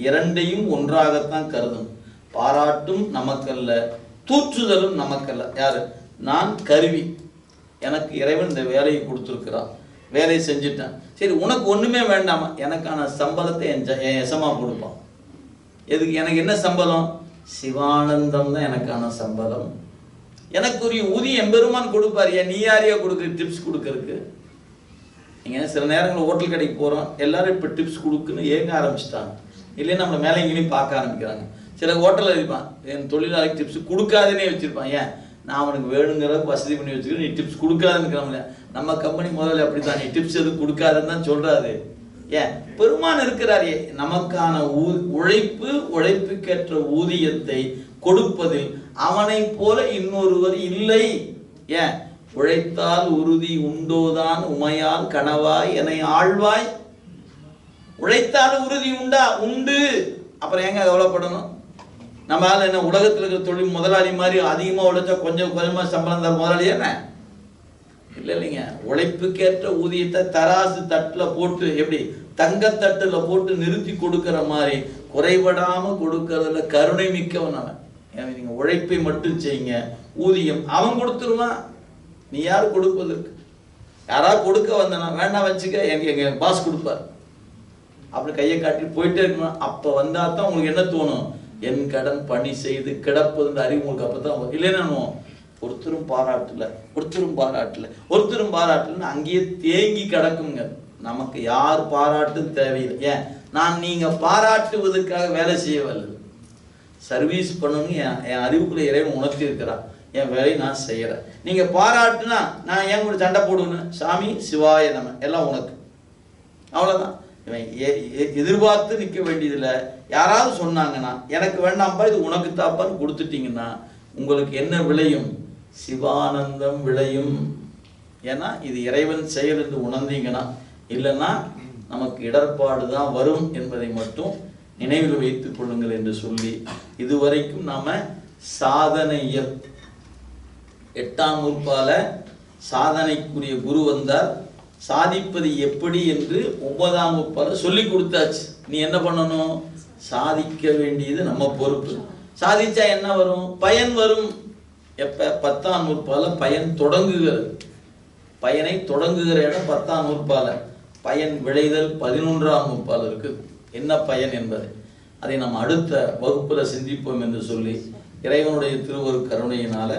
இரண்டையும் ஒன்றாகத்தான் கருதணும். பாராட்டும் நமக்கல்ல, தூற்றுதலும் நமக்கல்ல. யாரு? நான் கருவி, எனக்கு இறைவன் இந்த வேலையை கொடுத்துருக்கிறான், வேலையை செஞ்சுட்டேன், சரி உனக்கு ஒண்ணுமே வேண்டாமா, எனக்கான சம்பளத்தை என் எசமா கொடுப்பான். எதுக்கு? எனக்கு என்ன சம்பளம்? சிவானந்தம் தான் எனக்கான சம்பளம். எனக்குரிய ஊதியம் எம்பெருமான் கொடுப்பாரு. நீ யாரையா கொடுக்குற டிப்ஸ் கொடுக்கறதுக்கு? நீங்க சில நேரங்களில் ஹோட்டல் கடைக்கு போறோம், எல்லாரும் இப்ப டிப்ஸ் கொடுக்குன்னு ஏங்க ஆரம்பிச்சுட்டாங்க. இல்லையா நம்மள மேலே எங்கேயும் பார்க்க ஆரம்பிக்கிறாங்க. சில ஹோட்டலில் இருப்பான், என் தொழிலாளிக்கு டிப்ஸ் கொடுக்காதுன்னே வச்சிருப்பான். ஏன்? நான் அவனுக்கு வேணுங்கிற வசதி பண்ணி வச்சுக்கிறேன், நீ டிப்ஸ் கொடுக்காதுன்னு இருக்கிறாங்களே. நம்ம கம்பெனி முதல்ல அப்படித்தான், நீ டிப்ஸ் எதுவும் கொடுக்காதுன்னு தான் சொல்றாரு. ஏன்? பெருமான் இருக்கிறாரே, நமக்கான உழைப்பு, உழைப்புக்கேற்ற ஊதியத்தை கொடுப்பதில் அவனை போல இன்னொருவர் இல்லை. ஏன்? உழைத்தால் உறுதி உண்டோதான் உமையால் கனவாய் என்னை ஆழ்வாய். உழைத்தால் உறுதி உண்டா? உண்டு. அப்புறம் ஏங்க கவலைப்படணும்? நம்மளால என்ன உலகத்தில் இருக்கிற தொழில் முதலாளி மாதிரி அதிகமா உழைச்சா கொஞ்சம் கொஞ்சமா சம்பளம் தர முதலாளி என்ன? இல்ல இல்லைங்க. உழைப்புக்கேற்ற ஊதியத்தை தராசு தட்டுல போட்டு, எப்படி தங்கத்தட்டுல போட்டு நிறுத்தி கொடுக்கிற மாதிரி குறைபடாம கொடுக்கறதுல கருணை மிக்கவன் அவன். நீங்க உழைப்பை மட்டும் செய்யுங்க, ஊதியம் அவன் கொடுத்துருவான். நீ யாரு கொடுப்பதற்கு? யாராவது கொடுக்க வந்தனா வேண்டாம் வச்சுக்க, எங்க பாஸ் கொடுப்பார் அப்படி கையை காட்டி போயிட்டே இருக்கணும். அப்ப வந்தா தான் உங்களுக்கு என்ன தோணும்? என் கடன் பணி செய்து கிடப்பதுன்ற அறிவு உங்களுக்கு அப்பதான். இல்லைன்னா ஒருத்தரும் பாராட்டல, ஒருத்தரும் பாராட்டல, ஒருத்தரும் பாராட்டலன்னு அங்கேயே தேங்கி கிடக்குங்க. நமக்கு யார் பாராட்டும் தேவையில்லை. ஏன் நான் நீங்க பாராட்டுவதற்காக வேலை செய்யவில்லை, சர்வீஸ் பண்ணணும். என் அறிவுக்குள்ள இறைவன் உணர்த்தி இருக்கிறான், என் வேலையை நான் செய்யறேன். நீங்க பாராட்டுனா நான் ஏன் கூட சண்டை போடுவேன், சாமி சிவாய நம எல்லாம் உனக்கு, அவ்வளவுதான். இவன் எதிர்பார்த்து நிற்க வேண்டியதில்லை. யாராவது சொன்னாங்கன்னா எனக்கு வேண்டாம்ப்பா இது உனக்கு தாப்பான்னு கொடுத்துட்டீங்கன்னா உங்களுக்கு என்ன விளையும், சிவானந்தம் விளையும். ஏன்னா இது இறைவன் செயல் என்று உணர்ந்தீங்கன்னா, இல்லைன்னா நமக்கு இடர்பாடு தான் வரும் என்பதை மட்டும் நினைவில் வைத்துக் கொள்ளுங்கள் என்று சொல்லி, இதுவரைக்கும் நாம சாதனையர் 8ஆம் நூற்பால சாதனைக்குரிய குரு வந்தார், சாதிப்பது எப்படி என்று 9ஆம் நூற்பால சொல்லி கொடுத்தாச்சு. நீ என்ன பண்ணணும், சாதிக்க வேண்டியது நம்ம பொறுப்பு. சாதிச்சா என்ன வரும், பயன் வரும். எப்ப 10ஆம் நூற்பால பயன் தொடங்குகிறது, பயனை தொடங்குகிற இடம் 10ஆம் நூற்பால, பயன் விளைதல் 11ஆம் நூற்பால இருக்குது. என்ன பயன் என்பதை அதை நாம் அடுத்த வகுப்புல சிந்திப்போம் என்று சொல்லி, இறைவனுடைய திருவரு கருணையினால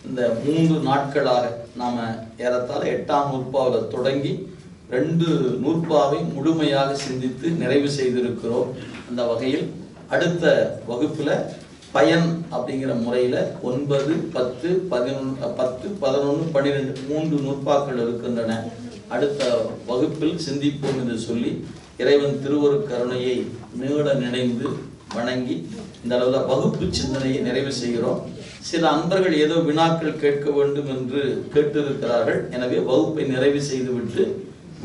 இந்த 3 நாட்களாக நாம ஏறத்தாழ 8ஆம் நூற்பாவில் தொடங்கி 2 நூற்பாவை முழுமையாக சிந்தித்து நிறைவு செய்திருக்கிறோம். அந்த வகையில் அடுத்த வகுப்புல பயன் அப்படிங்கிற முறையில 9, 10, 11, 12 3 நூற்பாக்கள் இருக்கின்றன. அடுத்த வகுப்பில் சிந்திப்போம் என்று சொல்லி இறைவன் திருவரு கருணையை நீட நினைந்து வணங்கி இந்த அளவில் வகுப்பு சிந்தனையை நிறைவு செய்கிறோம். சில அன்பர்கள் ஏதோ வினாக்கள் கேட்க வேண்டும் என்று கேட்டிருக்கிறார்கள். எனவே வகுப்பை நிறைவு செய்துவிட்டு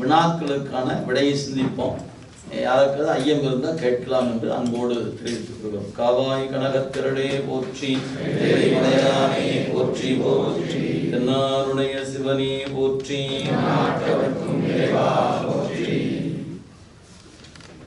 வினாக்களுக்கான விடையை சிந்திப்போம். யாருக்காவது ஐயம் இருந்தால் கேட்கலாம் என்று அன்போடு தெரிவித்துக் கொள்கிறோம். காவாய் கனகத்திரளே போற்றி, போற்றி போற்றி, தென்னாருடைய சிவனே போற்றி.